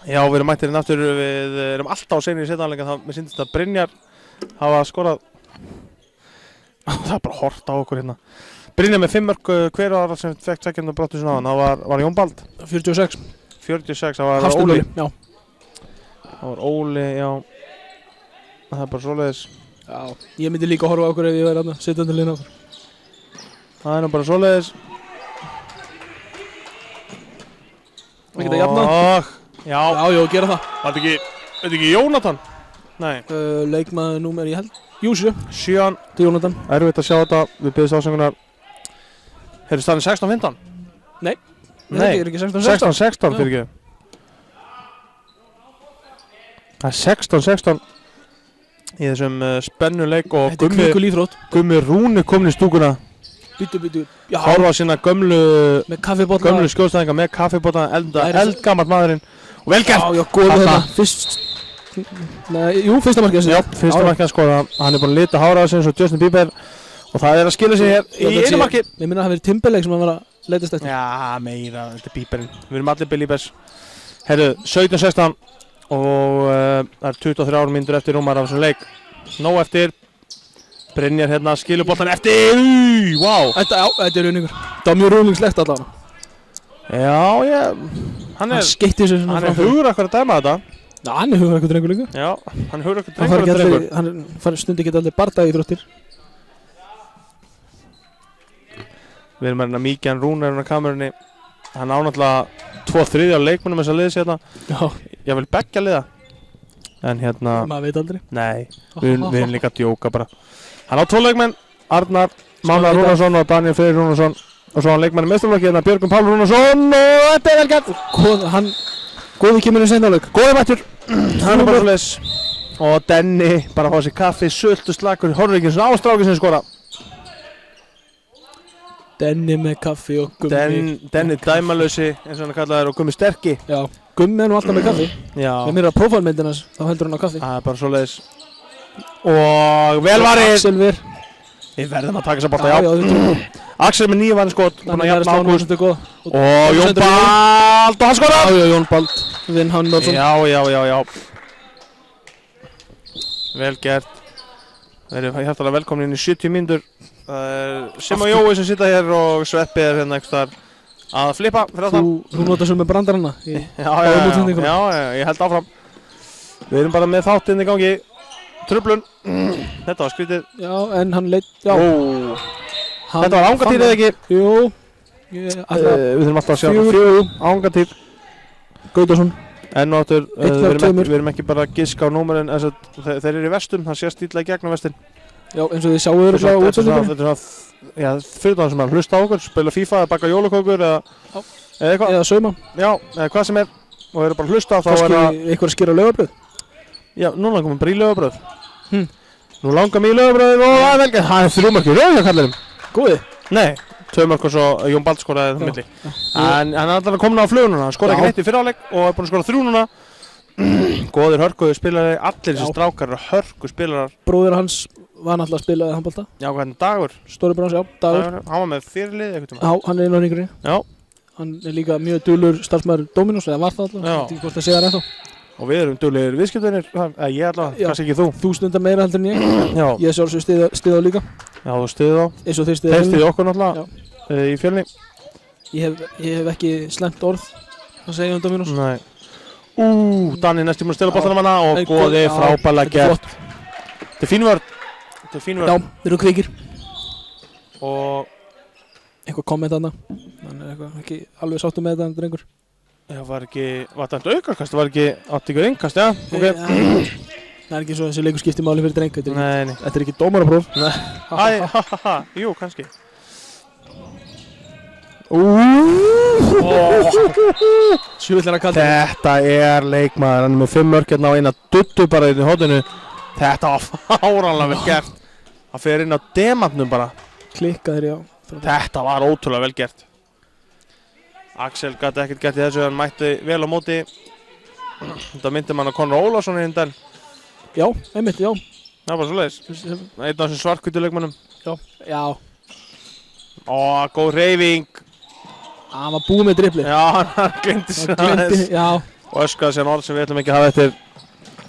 Já, við erum mættir inn aftur, við erum alltaf á seinni í setjanleika, þá mér syndist að Brynjar hafa skorað. Það er bara hort á okkur hérna. Brynjar með 5 mörk, hver var sem fekk sekjönda brottu sinna á hann, það var Jón Bald. 46. 46, það var Hafsteinn Óli. Já. Það var Óli, já. Það er bara svoleiðis. Já, ég myndi líka horfa á okkur ef ég væri að setja undir liðna okkur. Það er nú bara svoleiðis. Það geta jafnað. Já, Já, gera það. var þetta ekki Jónatan? Nei. Leikmaður númer, ég held. Jú, 7. 7. Til Jónatan. Erfitt að sjá þetta, við byrðist ásöngunar. Hefur staðin 16-15? Nei. Nei, er ekki 16-16. 16-16 fyrir ekki. Það er 16-16 í þessum spennuleik og Þetta er kvikul íþrótt. Gummi Rúni komin í stúkuna. Býtu. Já, Horfa á sína gömlu með skjóðstæðinga með kaffibóta, eldgamall maðurinn og vel gert! Já, góður þetta. Fyrsta markið. Já, fyrsta markið að skoða. Hann er búinn að lita hára á sig eins og Justin Bieber og það er að skila sig hér í einu marki. Ég minna að það verið Timberlake sem hann var að leitast eftir. Já, meira, þetta er Bieberinn. Við erum allir Beliebers. Herru, 17-16 og það er 23 mínútur eftir rúmar af þessum leik. Nóg eftir. Brynjar hérna skilur boltan eftir. Vá! Þetta er rauningur. Það var mjög rauningslegt allavega. Já, hann skeytti þessu svona hann er hugrakkur að dæma þetta. Já, hann er hugrakkur drengur líka. Já, hann er hugrakkur drengur. Hann fari stundi ekki allir bardagíþróttir. Við erum hérna Míkjan Rúnar á kamerunni. Hann á náttúrulega 2/3 af leikmönnum þess að liðs hérna. Já. Ég vil beggja liða. En hérna... Maður veit aldrei. Nei, við erum líka að djóka bara. Hann á 2 leikmenn, Arnar Mánar Rúnarsson og Daniel Freyr Rúnarsson. Og svo hann leikmenn í meistaraflokki hérna Björgvin Pál Rúnarsson og þetta er vel gert. Góði kemur í seinaleik. Góði mættur. Hann er bara svoleiðis. Og Denni bara að fá sér kaffi, sultu slakur, horfir ekki svona á strákinn sem skora. Denni með kaffi og Gummi. Denni dæmalausi eins og hann kallaði og Gummi sterki. Já, Gummi er nú alltaf með kaffi. Já. Ef mér er að prófálmyndinas þá heldur hann á kaffi. Það er bara svoleiðis. Og vel varið. Axel Vir. Við verðum að taka þessa bolta, já. Axel með 9 vann skot, búinn að jafna Ágúst. Og Jón Bald og hann skora. Já, Jón Bald. Vinn hann Mörnsson. Já. Vel gert. Við erum hjartalega velkomin inn í 70 mínútur. Það er Sim og Jói sem sita hér og Sveppi er hérna einhvers staðar að flippa fyrir aftan. Þú notar sem með brandaranna. Já, ég held áfram. Við erum bara með þáttinn í gangi. Truflun. Þetta var skrítið. Já, en hann leitt, já. Þetta var ángatýr eða ekki? Jú. Við þurfum alltaf að sjá 4 ángatýr. Gaudarsson. Enn og áttur, við erum ekki bara að giska á númerinn, þeir eru í vestum, það sést illa í gegnum vestin. Já, eins og þið sjáu örugglega á útsendingunni. Þetta er svona, já, fyrir það sem að hlusta á okkur, spila FIFA, baka jólakökur eða eitthvað. Eða sauma. Já, eða hvað sem er, og eru bara að hlusta á þá er það... Kannski eitthvað að skera laufabrauð? Já, nú langar mér bara í laufabrauð. Nú langar mér í laufabrauð og það er vel gert. Það er 3 mörk í rauð hjá kallinum. Góði? Nei, 2 mörk og svo Jón Bald skoraði það milli. En hann er alltaf komin á fluguna, hann skoraði ekki neitt í fyrra áleik og er búinn að skora 3 núna. Góðir hörku spilari, allir þessi strákar eru hörku spilarar. Bróðir hans var náttúrulega að spila handbolta. Já, hvernig Dagur? Stóri bróðir hans, já, Dagur. Hann var með fyrirlið eitthvað tíma. Já, hann er inn á yngri. Já. Hann er líka mjög duglegur starfsmaður Dominos, eða var það alltaf. Já. Ég veit ekki hvort það segja það ennþá. Og við erum duglegir viðskiptvinir, ég allavega, kannski ekki þú. Þú stundar meira heldur en ég. Já. Ég sjálfsög styð á líka. Já, þú styðið á. Eins og þeir styðið. Þeir styðið okkur náttúrulega í Fjölni. Ég hef ekki slæmt orð að segja um Dominos. Nei. Danni næstum að stela boltanum hana og góði frábærlega gert. Þetta er fín vörn. Já, þeir eru kvikir. Og eitthvað komment þarna. Þannig er eitthvað ekki alveg sáttu með þetta drengur. Já, var þetta aukakast? Var ekki átti ykkur innkast, já? Okay. Það er ekki svo þessi leikur skiptir máli fyrir dreng. Nei. Þetta er ekki dómarapróf. Nei. Jú, kannski. Þetta er leikmaður, hann er með 5 mörk hérna á eina duttu bara inn í hóttinu. Þetta var fáránlega vel gert. Hann fer inn á demantnum bara. Klikkaður, já. Þetta var ótrúlega vel gert. Axel gæti ekkert gert í þessu, hann mætti vel á móti. Þetta myndi mann á Conor Ólafsson í hindal. Já, einmitt, já. Það var svoleiðis. Einn af þessum svartkvítu leikmönnum. Já. Góð hreyfing. Hann var búið með dribbli. Já, hann glemdi sér aðeins. Já. og öskraði sér orð sem við ætlum ekki að hafa eftir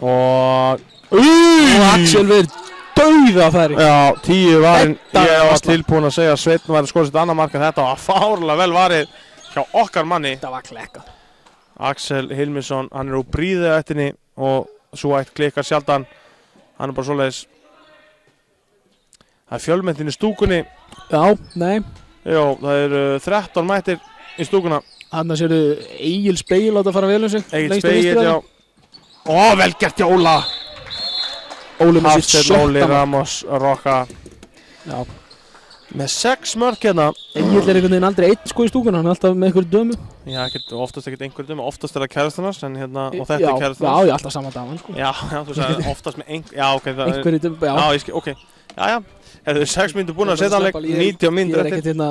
og Og Axel verið dauða færi. já, 10 varinn. Þetta Ég var var slag. tilbúinn að segja að Sveinn væri að skora sitt annað mark en þetta var fárlega vel varið hjá okkar manni. Þetta var klekkað. Axel Hilmisson, hann er úr Bríðu ættinni og svo ætt klikkar sjaldan. Hann er bara svoleiðis. Það er fjölmenntin í stúkunni. Já, nei. Já, það eru 13 mættir í stúkuna. Þannig að sérðu Egil Speil átt að fara vel um sig. Egil lengst á Spegill, vinstri já. Ó, vel gert hjá Óla. Óli með sitt Hafsteinn Óli sjötta mark. Ramos Rokka Já. með 6 mörk hérna. Egil er einhvern veginn aldrei einn sko í stúkuna, hann er alltaf með einhverju dömu. Já, oftast ekkert einhver dömu, oftast er það kærastannars en hérna, og þetta Já, er kærastannars. Já, alltaf saman daman sko. Já, þú sagði oftast með einhver, já, ok, það er, Einhverju dömu, já. já, ég skil, ok, já, það eru 6 mínútur búin að setja hann leik, 90 Ég mínútur er ekkert hérna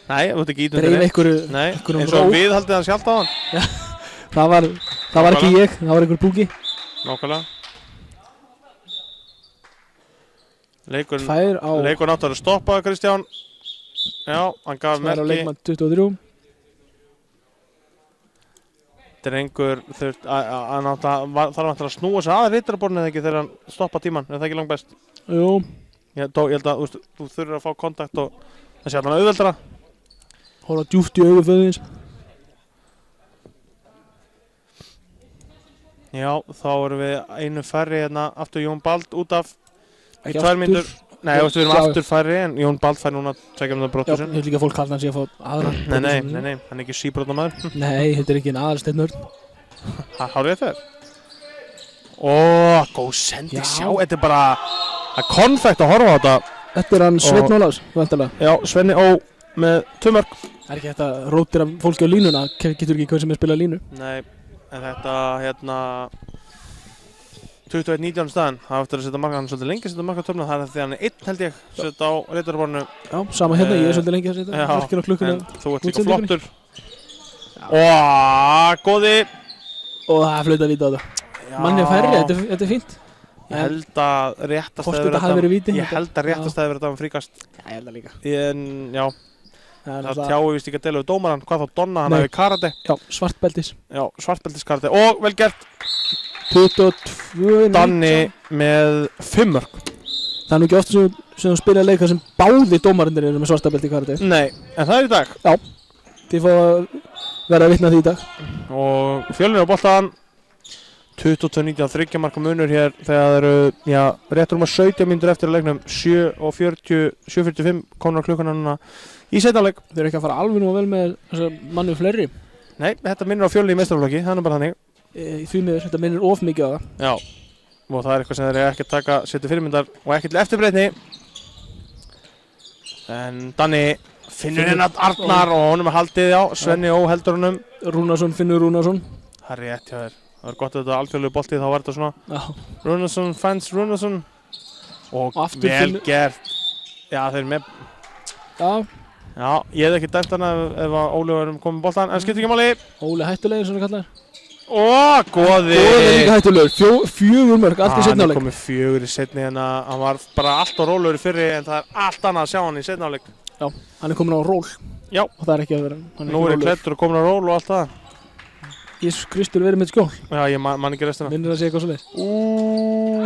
Nei, þú ert ekki ítundir dreif einhverju. Nei, einhverjum eins og ró. við haldið hann sjálft á hann. Það var ekki ég, það var einhver búki. Nákvæmlega. Leikurinn Tvær á áttur að stoppa, Kristján. Já, hann gaf tvær á merki. leikmann 23. Drengur hann þarf að snúa sig að rittarborðinu eða ekki þegar hann stoppa tíman. Er það ekki langt best? Jú, Ég held að þú þurfir að fá kontakt og það sé allan auðveldara. horfa djúpt í augu föðins. Já, þá erum við einu færri hérna aftur Jón Bald út af í Ekki 2 aftur. mínútur. Nei, við erum Já. aftur færri en Jón Bald fær núna 2 mínútur Já, brotur ég sinn. vil líka fólk halda hann sé að fá aðra. Nei, hann er ekki síbrotamæður. Nei, þetta er ekki en aðalsteinnur. Hárið þeir. Ó, góð sending, Já. sjá, þetta er bara það er konfekt að horfa á þetta. Þetta er hann Sveinn Ólafs, vantarlega. Já, Svenni Ó með 2 mörk. Það er ekki hægt að rótira fólki á línuna, getur ekki hvað sem er spilað línu. Nei, en þetta hérna 21-19 staðan, það eftir að setja marka, hann er svolítið lengi að setja marka á töfna, það er því hann er 1 held ég, setja á reytarborðinu. Já, sama hérna, ég er svolítið lengi að setja Já, markinu á klukkuna. en þú ert líka útsendingunni. flottur. Ó, góði. Og það er flautað víta á þetta. Já, Manni er færri, þetta er fínt. Ég held að réttast Hvort þetta hafi verið víti? Ég held að réttast hafi verið þetta fríkast. Já, ég held það líka. En já, Það er það náttúrulega- tjáu vist ekki að dela við dómarann, hvað þá Donna, hann Nei. hafi karate. Já, svartbeltis. Já, svartbeltiskarate og vel gert 22. Danni með 5 mörk. Það er nú ekki oft sem þú spila leika sem báði dómarindir eru með svartabelti í karate. Nei, en það er í dag. Þið fá að vera að vitna því í dag. Og Fjölnir á boltan 22-19, 3 marka munur hér þegar það eru, já, réttur 17 mínútur eftir að leiknum 7:45 komnar klukkuna núna í seinaleik. Þau eru ekki að fara alveg nú vel með þessa mannu fleiri. Nei, þetta minnir á Fjölni í meistaraflokki, það er bara þannig. Því miður, þetta minnir of mikið á það. Já, og það er eitthvað sem þeir eru ekki að taka setja fyrirmyndar og ekki til eftirbreytni. En Danni finnur hérna Arnar og honum er haldið, já, Svenni Ó heldur honum. Rúnarsson, Finnur Rúnarsson. Það er rétt hjá þér. Það er gott að þetta alþjóðlegu boltið, þá var þetta svona Já. Rúnarsson, fans Rúnarsson. Og Aftur vel Finnur- gert. Já, þeir eru með. Já, Já, ég hef ekki dæmt hana ef að Óli varum komið boltan, en skiptir ekki máli. Óli hættulegir svona kallar. Ó, góði. Óli er líka hættulegur. 4 mörg, allt í Hann seinni er áleik. komið 4 í seinni hérna, hann var bara allt á rólegur í fyrri en það er allt annað að sjá hann í seinni áleik. Já, hann er komin á ról. Já. Og það er ekki að vera. Hann Nú er ekki klæddur og komin á ról og allt það. Jésús Kristur verið með skjól. Já, ég man ekki restina. Minnir að segja eitthvað svoleiðis.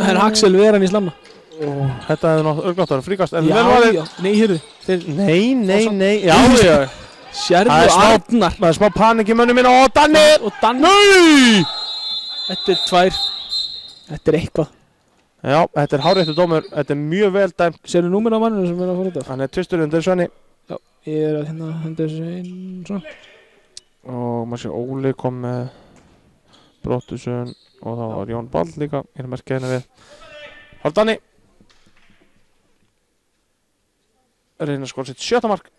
Það er Axel Veran í slamma. Þetta hefði náttúrulega örglátt að vera fríkast, en Já, vel valið. já. Nei, hérðu. Þeir Nei, já, já. sérðu Það er smá- Arnar. Það er smá panik í mönnum minna og Danni! Og Danni. Nei! Þetta er 2. Þetta er eitthvað. Já, þetta er háréttu dómur, þetta er mjög vel dæmt. Sérðu núminn á manninu sem er að fara út af? Hann er tvistur undir Svenni. Ég er að hérna henda þessu einn svona. Og maður sé Óli kom með Bróttusson og þá var Jón Bald líka. Ég er að merkja hérna við. Hálf Danni. Reyna að skora sitt 7. mark.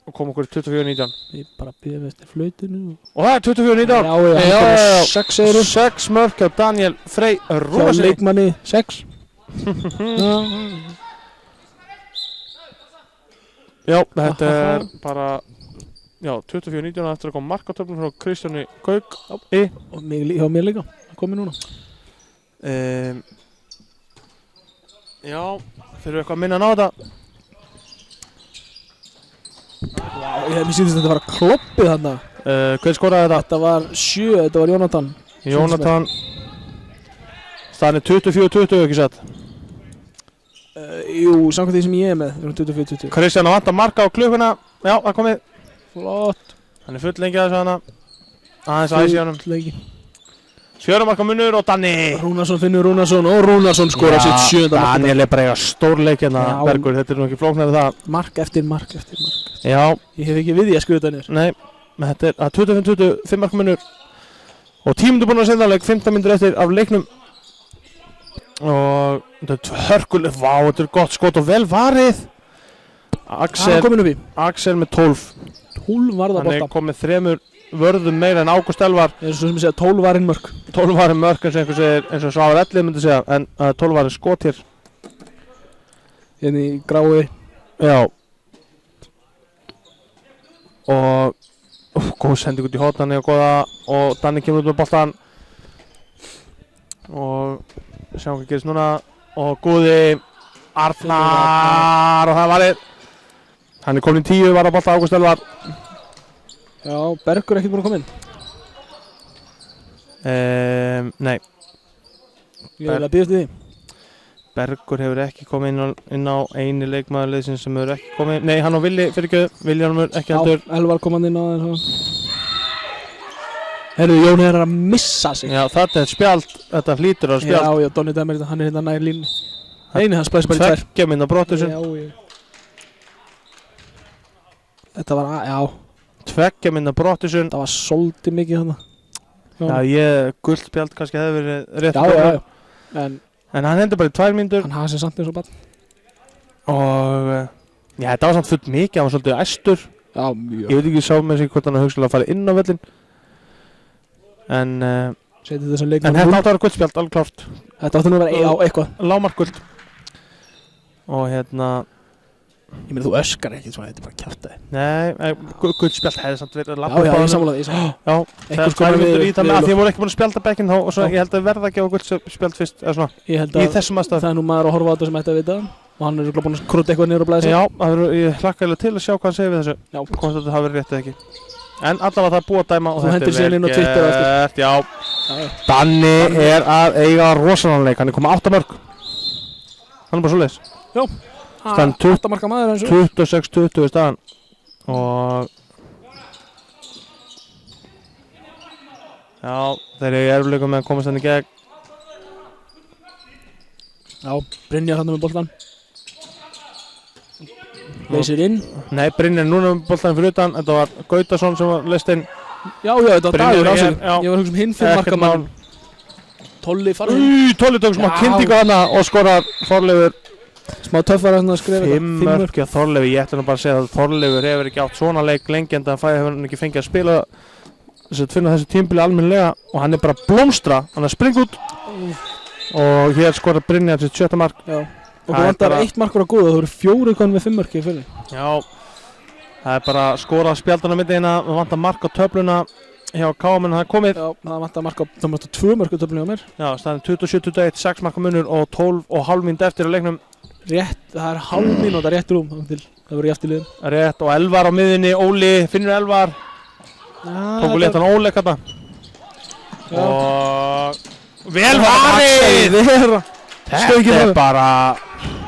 Og kom okkur í 24-19. Ég bara byrja eftir flautinu. Og það er 24-19. Já, 6 segir 6 mörk hjá Daniel Frey Hjá Rúnarsson. leikmanni 6. Já, þetta er bara, já, 24-19 eftir að koma markatöflum frá Kristjáni Gauk. Og hjá mér líka, það komið núna. Já, þurfum við eitthvað að minna að ná þetta. Mér sýndist þetta að fara kloppið þarna. Hver skoraði þetta? Þetta var 7, þetta var Jónatan. Jónatan. Staðan er 24-20 ekki satt? Jú, samkvæmt því sem ég er með, við erum 24-20. Kristján að vanta marka á klukkuna. Já, það komið. Flott. Hann er full lengi að þessu hana. Aðeins æs í honum. Leiki. 4 marka munur og Danni. Rúnarsson finnur Rúnarsson og Rúnarsson skora sitt 7. mark. Daniel er bara eiga stórleik hérna, Já. Bergur. Þetta er nú ekki flóknari það. Mark eftir mark eftir mark. Já, Ég hef ekki við því að skrifa þetta niður. nei. Þetta er 25-20, 5 marka munur. Og tímundur búin að senda leik, 15 mínútur eftir af leiknum. Og þetta er hörkuleg, vá, þetta er gott skot og vel varið. Hann komin upp í. Axel með 12. 12 varða Hann er bolta. komið 3 vörðum meira en Ágúst Elvar. Það er svo sem ég segja 12 varinn mörk. 12 varin mörk eins og einhver segir, eins og Svavar Ellið myndi segja, en 12 varin skot hér. Hérna í grái. Já. Og góð sending út í hótnani og góða, og Danni kemur út með boltan. Og sjáum hvað gerist núna. Og góði Arnar og það er varið. Hann er komin 10 var á bolta Ágúst Elvar. Já, Bergur er ekkert búinn að koma inn. Nei, Ég vil að býðast því. Bergur hefur ekki komið inn á eini leikmaðurliðsins sem hefur ekki komið. Nei, hann og Villi, fyrirgjöðu, Viljanumur ekki heldur. Já, Elvar komandi inn á það. Herru, Jón er að missa sig. Já, þetta er spjald, þetta hlýtur á spjald. Já, Donni dæmir þetta, hann er hérna nær línu. Einu, hann splæst bara í 2. Tveggja minna brotthúsin. Já. Þetta var, já, Tveggja minna brotthúsin. það var svolítið mikið þarna. Já, gult spjald kannski hefði verið rétt. Já. En hann hendur bara í 2 mínútur. Hann hafa sér samt eins og barn. Og, já, þetta var samt fullt mikið, hann var svolítið æstur. Já, mjög. Ég veit ekki sá með sig hvort hann hugsaði að fara inn á völlin. En Setið þessum leikmann. þetta átti að vera gult spjald, alveg klárt. Þetta átti nú að vera eitthvað. Lágmark gult. Og hérna, Ég meina, þú öskar ekki svona, þetta er bara kjaftaði. nei, gult spjald hefði samt verið að Já, lappa já, upp á ég hann. sammála því. Já, Einhvers það konar er myndur í það með við- að því að voru ekki búin að spjalda bekkinn þá og svo Já. ég held að verða ekki á gult spjald fyrst eða svona, Ég held í að þessum aðstæðum. það er nú maður að horfa á þetta sem ætti að vita og hann er örugglega búinn að krúta eitthvað niður á blæði sig. Já, ég hlakka alveg til að sjá hvað hann segir við þessu, Já. hvort þetta hafi verið rétt eða ekki. En allavega það er búið að dæma og Þú hendir síðan inn á Twitter á eftir. Já, Já. Danni er að eiga rosalega leik, hann er komið 8 mörg. Hann er bara svoleiðis. Stand 8 marka maður eins og. 26-20 í staðan. Og já, þeir eru í erfiðleikum með að komast henni í gegn. Já, Brynjar hann með boltan. Leysir inn. Nei, Brynjar núna með boltanum fyrir utan. Þetta var Gautason sem var leist inn. Já, þetta var Brynjar Dagur á er- sig. já. Ég var að hugsa hinn fyrir marka maður. Tolli farinn. Tolli tók smá Já. kyndingu hana og skorar Þorleifur. Smá töffar að skrifa 5 mörk hjá Þorleifi. Ég ætla nú bara að segja að Þorleifur hefur ekki átt svona leik lengi en það hefur hann ekki fengið að spila finna þessu tímbili almennilega og hann er bara að blómstra, hann er að springa út og hér skorar Brynjar sitt 7. mark. Já. Og Það þú er vantar bara- 1 markur á góða, þú eru 4 konum með 5 mörki fyrir. Já, það er bara að skora spjaldan á middina, við vantar mark á töfluna hjá KM en það er komið. Já, það vantar marka, það vantar 2 mörku töflinu á mér. Já, staðin 27-21, 6 marka munur og 12,5 mínútur eftir á leiknum. Rétt, það er hálf mínúta rétt rúm, það verður jafnt í liðum. Rétt og Elvar á miðinni, Óli, finnur Elvar, tóku léttan Óli þetta. Og vel varið! Þetta er bara,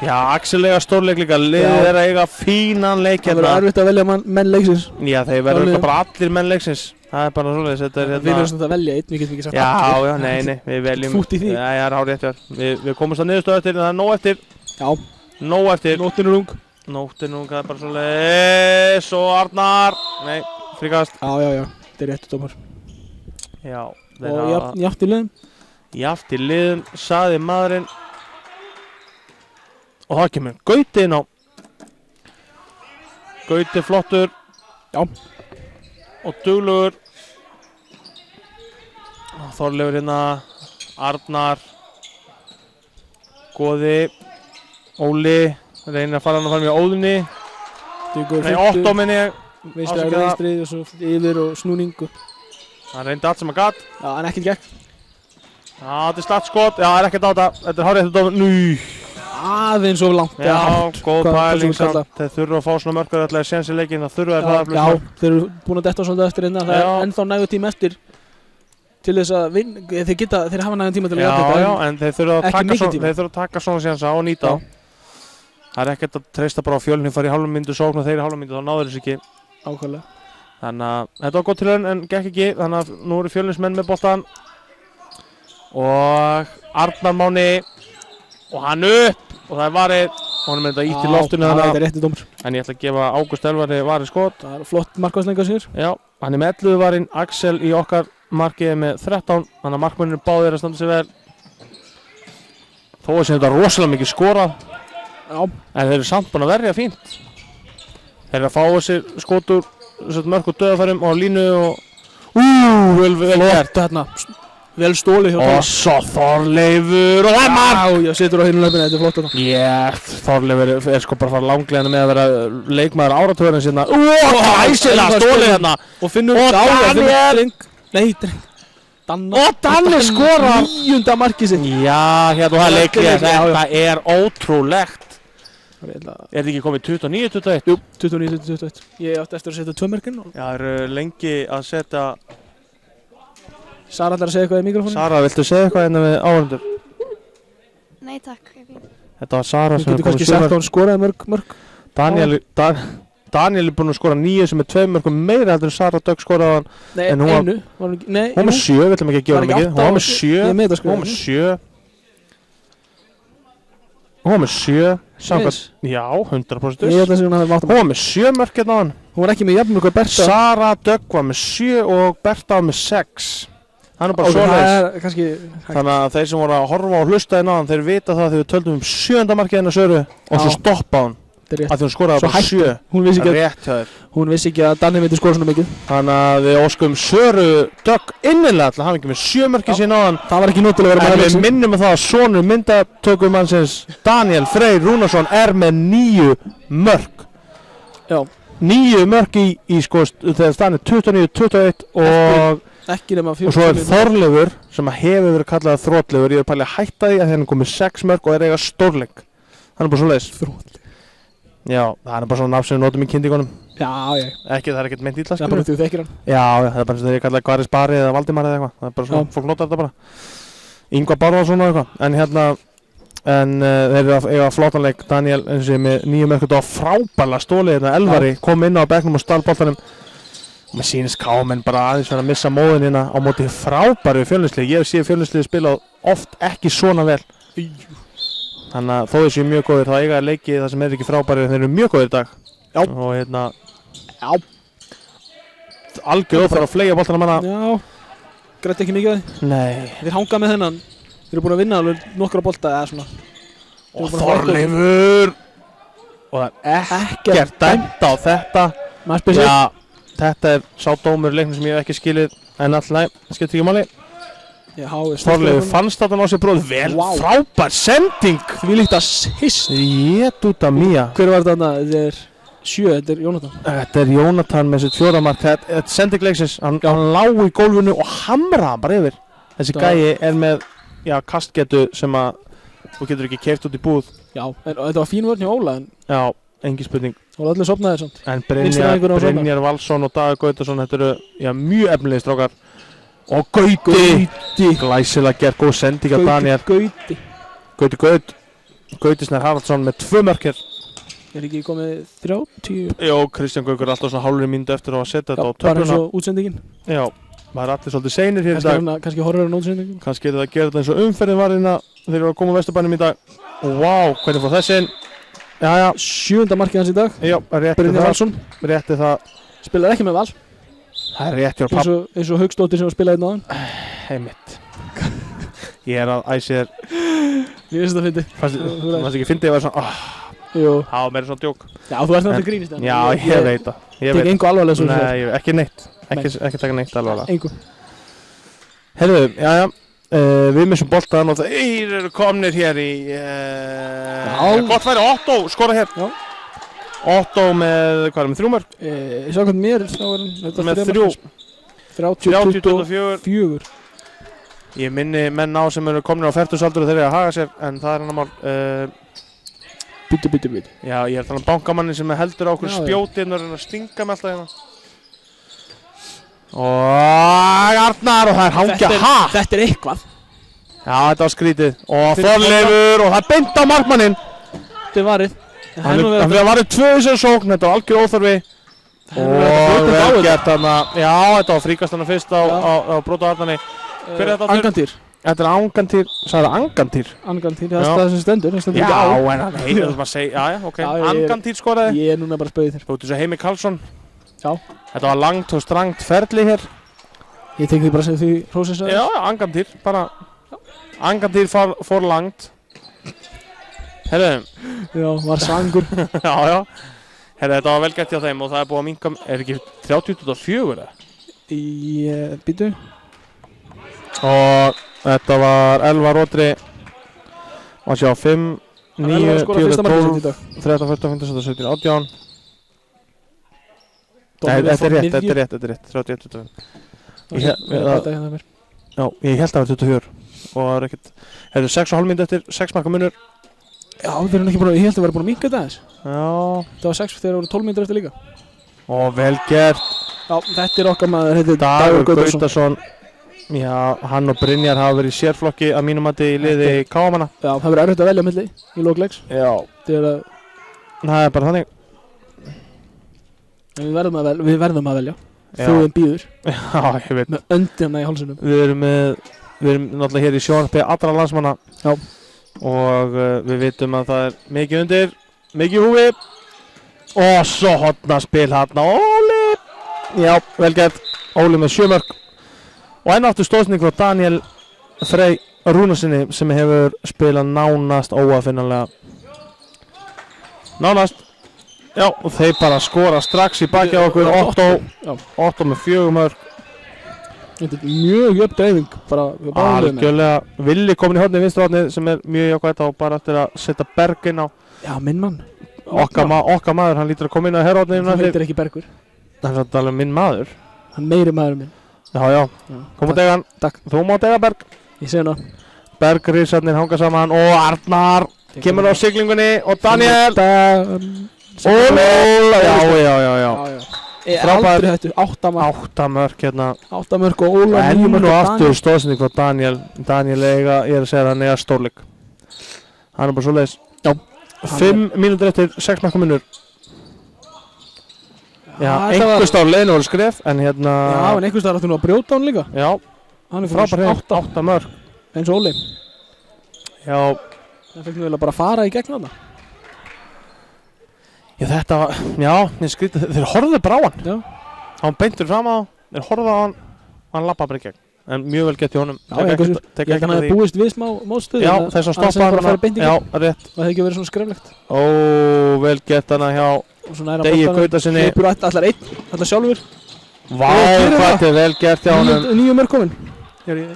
já, Axel eiga stórleik líka, liðið er að eiga fínan leik Það verður hérna. erfitt að velja menn leiksins. Já, þeir verður Liðið. bara allir menn leiksins, það er bara svoleiðis, þetta er Við erum svona að velja einn, við getum ekki sagt Já, nei, við veljum. Fútt í því. Já, það er hárið eftir. Við komumst að niðurstöðu eftir, en það er nóg eftir. Já, Nóg eftir. nóttin er ung. Nóttin, það er bara svoleiðis og Arnar. Nei, fríkast. Já, þetta er réttu dómar. Já, Og jafnt í liðum. Jaft í liðum, saði maðurinn. Og það kemur Gauti inn á. Gauti flottur. Já. Og duglugur. Þorleifur hérna. Arnar. Góði. Óli. Reynir að fara hann fram í Óðunni. Nei, Otto minni ég. Vinstri Afsakið það. og svo yfir og snúningu. Hann reyndi allt sem hann gat. Já, en ekkert gegn. Já, þetta er slatt skot. Já, það er ekkert á þetta. Þetta er hárið eftir dómur. Nú. aðeins of langt. Já, góð pæling kalla. samt. Þeir þurfa að fá svona mörkur alltaf séns í leikinn, það þurfa það að Já, þeir eru búin að detta svolítið eftir innan. Það er ennþá nægur tíma eftir til þess að vinna. Þeir hafa nægur tíma til að jafna þetta. Já, en þeir þurfa að taka svona sénsa og nýta. Það er ekkert að treysta bara á Fjölnir fara í hálfum mínútu sókn og þeir í hálfum mínútu, þá náður þess ekki. Ákvæmlega. Þannig að þetta var gott til en gekk ekki, þannig að nú eru Fjölnismenn með boltan. Og Arnar Máni og hann upp og það er varið og hann er með þetta ítt í loftinu þannig að þetta er rétti dómur. En ég ætla að gefa Ágúst Elvari varið skot. Það er flott markværslenga sér. Já, hann er með 11 varinn, Axel í okkar markið með 13, þannig að markmennir báðir að standa sig vel. Þó er sem þetta rosalega mikið skorað. Já. En þeir eru samt búin að verja fínt. Þeir eru að fá þessi skotur mörg og döðafærum á línu og vel gert hérna. Vel stólið hjá og svo Þorleifur og það er mark! Já, ég setur á hinu löpina, þetta er flott þarna. Yes, Þorleifur er sko bara að fara langlegana með að vera leikmaður áratugurinn sinna. Æsilega stólið hérna! Og finnur Daniel! Nei, Danni skorar! 9. markið sitt. Já, hérna og það leiklega, þetta er ótrúlegt. Er þetta ekki komið 29-21? Jú, 29-21. Ég átti eftir að setja 2 mörkin. Já, það eru lengi að setja... Sara ætlar að segja eitthvað í mikrofónu. Sara, viltu segja eitthvað hérna við áhörundur? Nei takk, ég fín. Þetta var Sara sem Þú getur kannski sagt að hún skoraði mörg. Daniel er búinn að skora 9 sem er 2 mörgum meira heldur en Sara Dögg skoraði hann. Nei, einu. Hún með 7, við ætlum ekki að gefa hann mikið. Hún var með 7. Hún var með 7. Samkvæmt, já, 100%. Hún var með 7 mörg hérna á hann. Hún var ekki með jafn mörg og Berta. Sara Dögg var með 7 og Berta var með 6. Það er bara svoleiðis. Þannig að þeir sem voru að horfa og hlusta inn á hann, þeir vita það þegar við töldum 7. markið hennar Söru og svo stoppa hann. Af því hún skoraði bara 7. Hún vissi ekki að Danni myndi skora svona mikið. Þannig að við óskum Söru Dögg innilega til að hafa ekki með 7 mörkið sín á hann. Það var ekki nótilega að vera með. En við minnum að það að sonur myndatökumannsins Daniel Freyr Rúnarsson er með 9 mörk. Já. 9 mörk í sko þegar staðan er 29-21 og... Ekki nema 4. Og svo er Þorleifur sem hefur verið kallað þrotleifur. Ég er pælið að hætta því að hann er komið 6 mörk og er eiga stórleik. Hann er bara svoleiðis. Þrotleifur. Já, það er bara svona nafn sem við notum í kynningónum. Já, ég. Það er ekkert meint illa. Það er bara þú þekkir hann. Já, það er bara eins og þegar ég kallaði Garis Bari eða Valdimar eða eitthvað. Það er bara svona, fólk notar þetta bara. Ingvar Bárðarsson og eitthvað. En hérna, þeir eru að eiga flottanleik. Daniel eins og með 9 mörk og frábærlega stólið hérna. Elvari kom inn á bekknum og stal boltanum. Og mér sýnist Kámen bara aðeins að missa móðinina á móti frábæru Fjölnislið. Ég hef séð Fjölnislið spila oft ekki svona vel. Þannig að þó þessu mjög góðir, þá eiga leiki það sem ekki frábæri, þeir eru mjög góðir í dag. Já. Og hérna... Já. Algjör óþarf að fleygja boltana manna. Já. Grætti ekki mikið á því. Nei. Þeir hanga með þennan. Þeir eru búin að vinna alveg nokkra bolta eða svona. Og Þorleifur! Og það er ekkert dæmt á þetta. Já. Þetta er sá dómur leiknum sem ég hef ekki skilið en alltaf, það skiptir ekki máli. Þorleifur fannst þetta á sér bróð. Vel frábær sending. Því líkt að sýst. Jétúta mía. Hver var þetta? Þetta er 7, þetta er Jónatan. Þetta er Jónatan með sitt 4. mark. Þetta er sending leiksins. Hann lá í gólfinu og hamraði hann bara yfir. Þessi gæi er með kastgetu sem að þú getur ekki keypt út í búð. Já, en þetta var fín vörn hjá Óla. Já, engin spurning. Og allir sopnaðir samt. En Brynjar Valsson og Dagur Gautason, þetta eru mjög efnilegir strákar. Og Gauti! Glæsilega gert, góð sending af Daniel. Gauti Snær Haraldsson með 2 mörk hér. Er ekki komið 30? Jó, Kristján Gaukur er alltaf svona hálfri mínútu eftir að setja þetta á töfluna. Bara eins og útsendingin. Já, maður er allir svolítið seinir hér í dag. Kannski horfður hann útsendingin. Kannski er þetta að gera þetta eins og umferðin var hérna þegar við varum að koma á Vesturbænum í dag. Vá, hvernig fór þessi inn? Jæja. 7. markið hans í dag. Já, rétti það. Spilar ekki með Val. Það er rétt hjá papp. Eins og Hauksdóttir sem var spilað einn á hann. Heimitt. Ég er að æsi þér. Ég veist það fyndi. Fannst ekki fyndi að vera svona Jú. Það var meira svona djók. Já, þú ert náttúrulega grínist. Já, ég veit það. Tek engu alvarlega svo. Nei, ekki neitt. Ekki taka neitt alvarlega. Engu. Heyrðu, jæja. Við missum boltan og þeir eru komnir hér í gott væri Otto skora hér. Já. Otto með, hvað er með 3 mörk? Ég sá hvernig mér þá er hann með 3 30-24. Ég minni menn á sem eru komnir á fertugsaldur og þeir eru að haga sér en það er annar mál. Bíddu. Já, ég er að tala um bankamannin sem heldur á okkur Já, já. spjóti og er að stinga með alltaf hérna. Og Arnar og það er hangja hatt. Þetta er eitthvað. Já, þetta var skrítið. Og Þorleifur og það er beint á markmanninn. Þetta er varið. Hann var í 2 í þessu sókn, þetta var algjör óþarfi. Og vel gert þarna. Já, þetta var fríkast þarna fyrst á brot á Arnarni. Hver er þetta aftur? Angantýr. Þetta er Angantýr, sagði það Angantýr? Angantýr, það er sem stendur. Já, en það heitir það bara að segja, já, ok. Angantýr skoraði. Ég er núna bara að spauði þér. Þú ert þessu Heimir Karlsson. Já. Þetta var langt og strangt ferli hér. Ég tek því bara sem því hrósið sagði. Já, Angantýr, bara Angantýr fór langt. Herðu. Já, var sangur. Já. Herðu, þetta var vel gert hjá þeim og það er búið að minnka, er ekki 30-24 eða? Býtu. Og þetta var Elvar Rótri og sjá 5, 9, 10, 12, 13, 14, 15, 16, 17, 18. Nei, þetta er rétt, 31, 25. Já, ég held að það var 24 og það er ekkert, hefur 6,5 mínútur eftir 6 marka munur. Já, þeir eru ekki búin að, ég held að það væri búin að minnka þetta aðeins. Já. Það var 6 þegar það voru 12 mínútur eftir líka. Og vel gert. Já, þetta er okkar maður, þetta er Dagur Gautason. Já, hann og Brynjar hafa verið í sérflokki að mínum mati í liði Káamanna. Já, það verður erfitt að velja á milli í lok leiks. Já. Það er bara þannig. En við verðum að velja. Þjóðin býður. Já, ég veit. Með öndina í hálsinum. Við erum náttúrulega hér í sjónvarpi allra landsmanna. Já. Og við vitum að það er mikið undir, mikið í húfi. Og svo hornaspil hérna. Óli! Já, vel gert. Óli með 7 mörk. Og enn aftur stóðsending frá Daniel Frey Rúnarsinni sem hefur spilað nánast óafinnanlega. Nánast. Já, og þeir bara skora strax í baki á okkur. Otto með 4 mörk. Þetta er mjög jöfn dreifing. Algjörlega. Villi komin í hornið vinstra hornið sem er mjög jákvætt og bara eftir að setja Berg inn á. Já, minn mann. Okkar maður, hann lítur að koma inn á herrhornið. Það heitir ekki Bergur. Það er alveg minn maður. Hann meiri maður minn. Já. Kom á degan. Takk. Þú má dega Berg. Ég segi hana. Berg, Rísarnir hanga saman og Arnar kemur á siglingunni og Daniel. Óla. Já. Ég aldrei hættu. 8 mörk hérna. 8 mörk og Óla. Enn og aftur stóðsending frá Daniel. Daniel ég er að segja það, hann stórleik. Hann er bara svoleiðis. Já. 5 mínútur eftir 6 marka munur. Já, einhvers staðar leiðinu voru skref, en hérna... Já, en einhvers staðar áttu nú að brjóta hann líka. Já, hann er frábær hrein, 8 mörk. Eins og Óli. Já. Það fekk nú vel að bara fara í gegn þarna. Já, þetta var... Já, ég skrítið, þeir horfðu bara á hann. Já. Hann beintur fram á, þeir horfðu á hann, hann lappaði bara í gegn. En mjög vel gett í honum. Já, ég kann að það búist við smá mótstöðu. Já, þess að stoppa hann. Já, rétt. Það hefði ekki verið svona skreflegt. Ó, vel gett hana hjá Degi Gautasinni. Hleypur allar einn, allar sjálfur. Vá, hvað þetta er vel gert hjá honum. 9 mörk komin. Nei,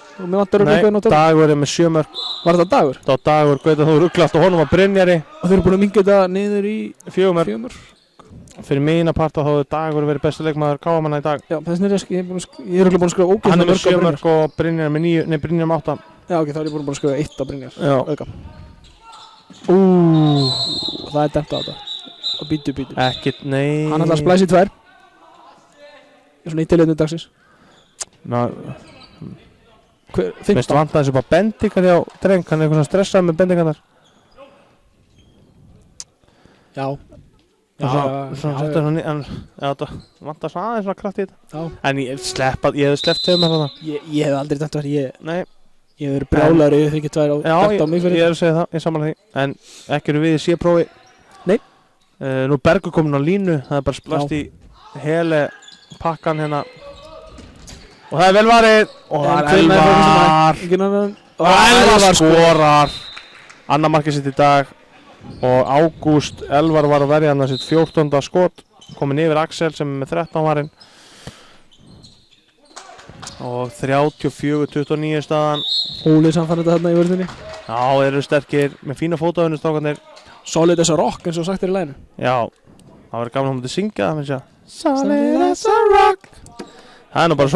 Dagur er með 7 mörk. Var þetta Dagur? Það var Dagur, Gautason, þú rugglaðst og honum var Brynjari. Og þeir eru búin að minnka þetta niður í 4 mörk. Fyrir mína parta þá hefur Dagur verið bestu leikmaður Káamanna í dag. Já, þess vegna ég er búin að skrifa ógeðslega hann er með 7 mörk og Brynjar með 9, nei Brynjar með 8. Já, ok, þá er ég búin að skrifa 1 á Brynjar. Já. Auka. Það er dæmt á þetta. Og bítu. Ekkert, nei. Hann ætlar að splæsa í 2. Ég er svona í tilhjóðinu dagsins. Ná, 15. Veistu vantar þessu bara bendingar hjá dreng, hann er eitthvað svona stressað með bendingar þar. Já. Það vantar svona aðeins svona kraft í þetta. Já. En ég hef sleppt þeim með það. Ég hef aldrei dæmt á þetta. Nei. Ég hef verið brjálaður yfir því ekki 2 og dæmt á mig fyrir. Já, ég er að segja það, ég samanlega því. En ekki eru við í C-prófi. Nei. Nú Bergur komin á línu, það er bara splast í hele pakkan hérna. Og það er vel varið. Og það er Elvar. Og Elvar skorar. Annar markið sitt í dag. Og Ágúst Elvar var að verja hann að sitt 14. skot, komin yfir Axel sem er með 13 varinn og 34-29 staðan. Óli samfann þetta þarna í vörðinni. Já, þeir eru sterkir með fína fótaðunni strákarnir. Solid as a rock eins og sagt er í laginu. Já, það var gaman að mútið syngja það, Solid as a rock. Það er nú bara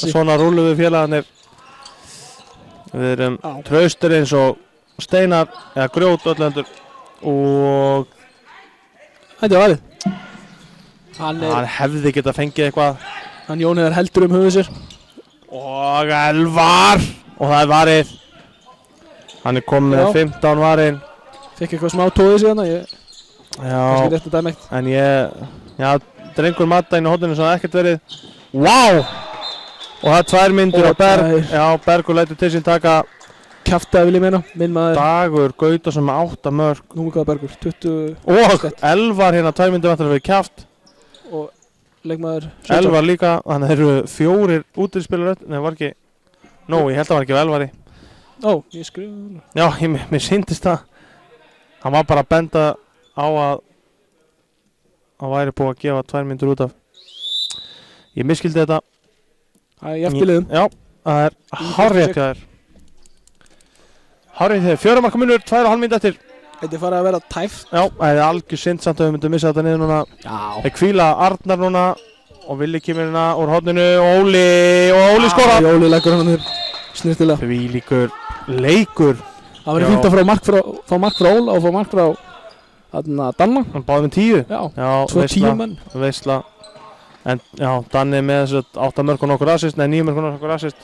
svona rúlu við félagarnir. Við erum traustir eins og Steinar eða Grjót öllendur og Þetta er valið. Hann hefði getað fengið eitthvað. Hann Jón er heldur höfuð sér. Og Elvar og það er varið. Hann er komið með 15 varinn. Fikk eitthvað smá tóðið síðan kannski rétt að dæma eitt. En drengur matta inn á hóttinu sem það ekkert verið. Vá! Og það er 2 mínútur á Berg. Já, Bergur lætur til sín taka. Kjaftaði vil ég meina, minn maður. Dagur Gautason með 8 mörk. Nú hvað Bergur, 20. Og Elvar hérna 2 mínútur vantar að vera kjaft. Og leikmaður. Elvar líka, þannig að þeir eru 4 útispilar. Nei, það var ekki. Ég held að það var ekki á Elvari. Ég skrifa. Já, mér syndist það. Hann var bara að benda á að hann væri búið að gefa 2 mínútur út af. Ég misskildi þetta. Það er jafnt í liðum. Já, það er hárrétt hjá þér. Hárrétt hjá þér. 4 marka munur, 2,5 mínútur eftir. Þetta er farið að vera tæft. Já, það er algjör synd samt að við myndum missa þetta niður núna. Já. Þeir hvíla Arnar núna og Villi kemur hérna úr horninu og Óli skora. Óli leggur hann þér snirtilega. Þvílíkur leikur. Það verður fínt að fá mark frá Óla og fá mark frá Danna. Hann báði með 10. Já, 2 10 menn. Veisla. En já, Danni með þessu 8 mörk og nokkur assist, nei 9 mörk og nokkur assist.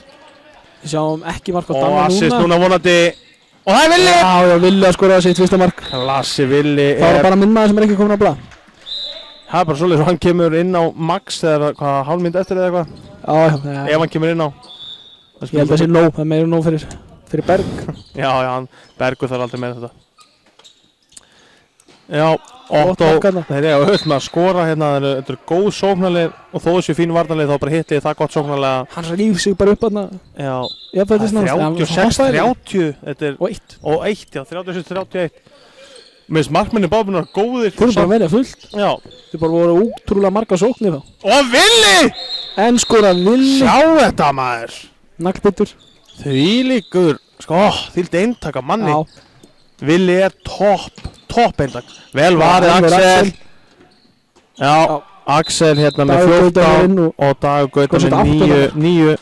Við sjáum ekki mark á Danna Og núna. assist núna vonandi. Og það er Villi! Já, Villi að skora sitt fyrsta mark. Klassi Villi Það var bara minn maður sem ekki komin á blað. Það er bara svolítið svo hann kemur inn á max þegar hálf mínútu eftir eða eitthvað. Já. Ef hann kemur inn á. Ég held að það sé nóg, það er meira nóg fyrir Berg. Já, Bergur þarf aldrei með þetta. Já, Otto, þeir eru öll með að skora hérna, þetta eru góð sóknarlið og þó þessu fín varnarlið þá bara hitti það gott sóknarlega. Hann ríf sig bara upp þarna. Já, það er 36-30 og 1. Og 1, já, 36-31. Meðan markmenni báðunar góðir. Þú erum bara að verja fullt. Já. Þið bara voru útrúlega marga sóknir þá. Og Villi! En skora Villi. Sjá þetta maður. Naglbittur. Þvílíkur, þvílíkt eintak af manni. Já. Villi er topp eintak. Vel varið Axel. Já, Axel hérna með 14 og Dagur Gautason með 9.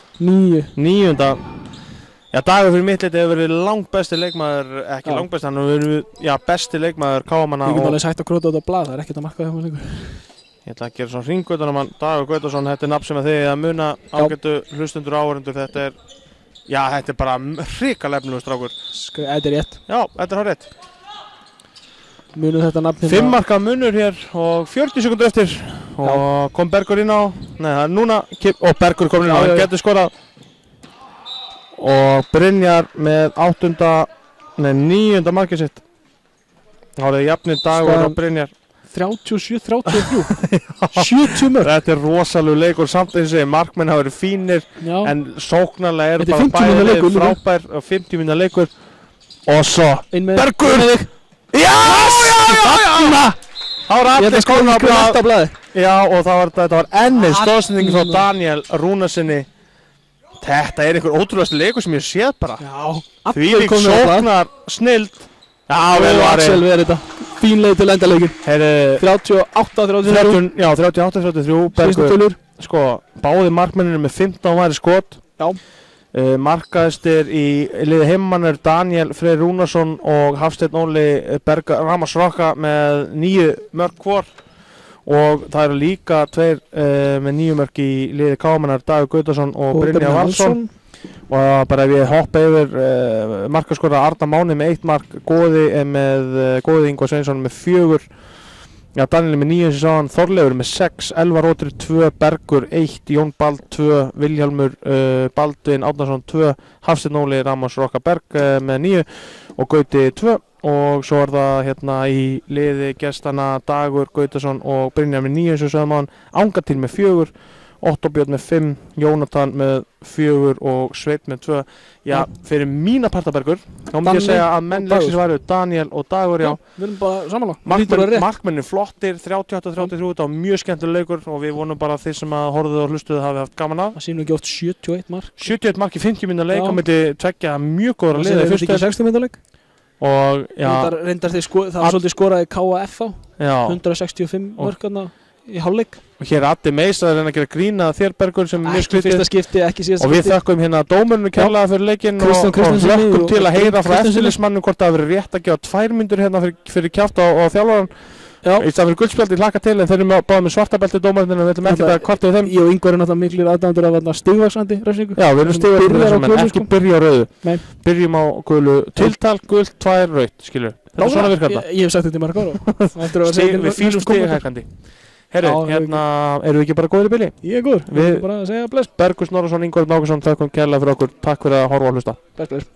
Já, Dagur fyrir mitt leiti hefur verið langbesti leikmaður, ekki langbesti, hann hefur verið besti leikmaður KM-manna. Ég get alveg sætt að króta út á blað, það er ekkert að marka það lengur. Ég ætla að gera svona hringutan um Dagur Gautason, þetta er nafn sem að þið að muna ágættu hlustundur áhorfendur, þetta er bara hrikalega efnilegur strákur. Þetta er rétt. Já, þetta er hár rétt. Munum þetta nafn 5 marka munur hér og 40 sekundur eftir og kom Bergur inn á. Nei, það er núna og Bergur kom inn á, hann getur skorað. Og Brynjar með 9. markið sitt. Það er jafnir Dagur og Brynjar. 37-33. 70 mörg. Þetta er rosalegu leikur samt eins og markmenn hafa verið fínir en sóknarlega eru bara bæðið frábær og 50 mínúna leikur. Og svo Bergur! Já! Það var allir skóna á blaði. Já, og þetta var ennið stóðsendingi frá Daniel Rúnarsinni. Þetta er einhver ótrúlegasti leikur sem ég séð bara. Já, þvílík sóknar snild. Já, vel varið. Axel verið þetta. Fín leið til endaleikin. 38-33. Já, 38-33. Bergur, báði markmennir með 15 væri skot. Já. Markaðistir í liði heimamann er Daniel Freyr Rúnarsson og Hafsteinn Óli Ramos Rokka með 9 mörk hvor og það eru líka 2 með 9 mörk í liði KM-mannar Dagur Gautason og Brynjar Valsson og bara ef ég hoppa yfir markaskora Arnar Máni með 1 mark, Góði Ingvar Sveinsson með 4. Já, Daniel með 9 sem sá hann, Þorleifur með 6, Elvar Rótri 2, Bergur 1, Jón Bald 2, Vilhjálmur Baldvin Árnason 2, Hafsteinn Óli Ramos Rokka Berg með 9 og Gauti 2 og svo er það hérna í liði gestana Dagur Gautason og Brynjar með 9 sem sagði maður, Angatíl með 4, Otto Björn með 5, Jónatan með 4 og Sveit með 2. Já, fyrir mína partabergur, þá myndi ég segja að menn leiksins varu Daniel og Dagur, já. Við erum bara samanlega. Markmennir flottir, 38-33, þetta var mjög skemmtileg leikur og við vonum bara að þið sem að horfðu og hlustuðu hafi haft gaman að. Það sínum ekki oft 71 mark. 71 mark í 50 mínúna leik og myndi tveggja mjög góðra liða í fyrstu. Það er 60 mínúna leik. Og já. Reyndar það var svolítið skoraði KF á. Já. 165 mörkarna. í hálfleik. Og hér er Addi Meis að reyna að gera grína að þér Bergur sem er mjög Ekki fyrsta skrítið. skipti, ekki síðasta Og við skipti. þakkum hérna dómurinu kærlega fyrir leikinn Kristján og Kristjánssyni hlökkum og til að heyra frá Kristjánssyni. eftirlitsmannum hvort það hafi verið rétt að gefa 2 mínútur hérna fyrir kjátt á þjálfarann. Já. Í stað fyrir guldspjaldi hlakka til en þeir eru báðið með svartabelti dómarinn en við ætlum ekki að kvarta við þeim. Ég og Ingvar er náttúrulega miklir aðdæmdur af stigvaxandi refsingu. Já, við erum stigað Byrjar á en gulu, ekki sko. byrja á rauðu. Nei. Byrjum á gulu tiltal, gult, 2 raut, skilur. Þetta er svona virkar þetta. Ég hef sagt þetta í marga ára. Við fýlum stigahækandi. Herru, Já, hérna, erum við ekki bara góðir í bili? Ég er góður, við erum bara að segja bless. Bergur Snorrason, Ingvar Nákason, þakkum kærlega fyrir okkur. Takk fyrir að horfa og hlusta. Bless, bless.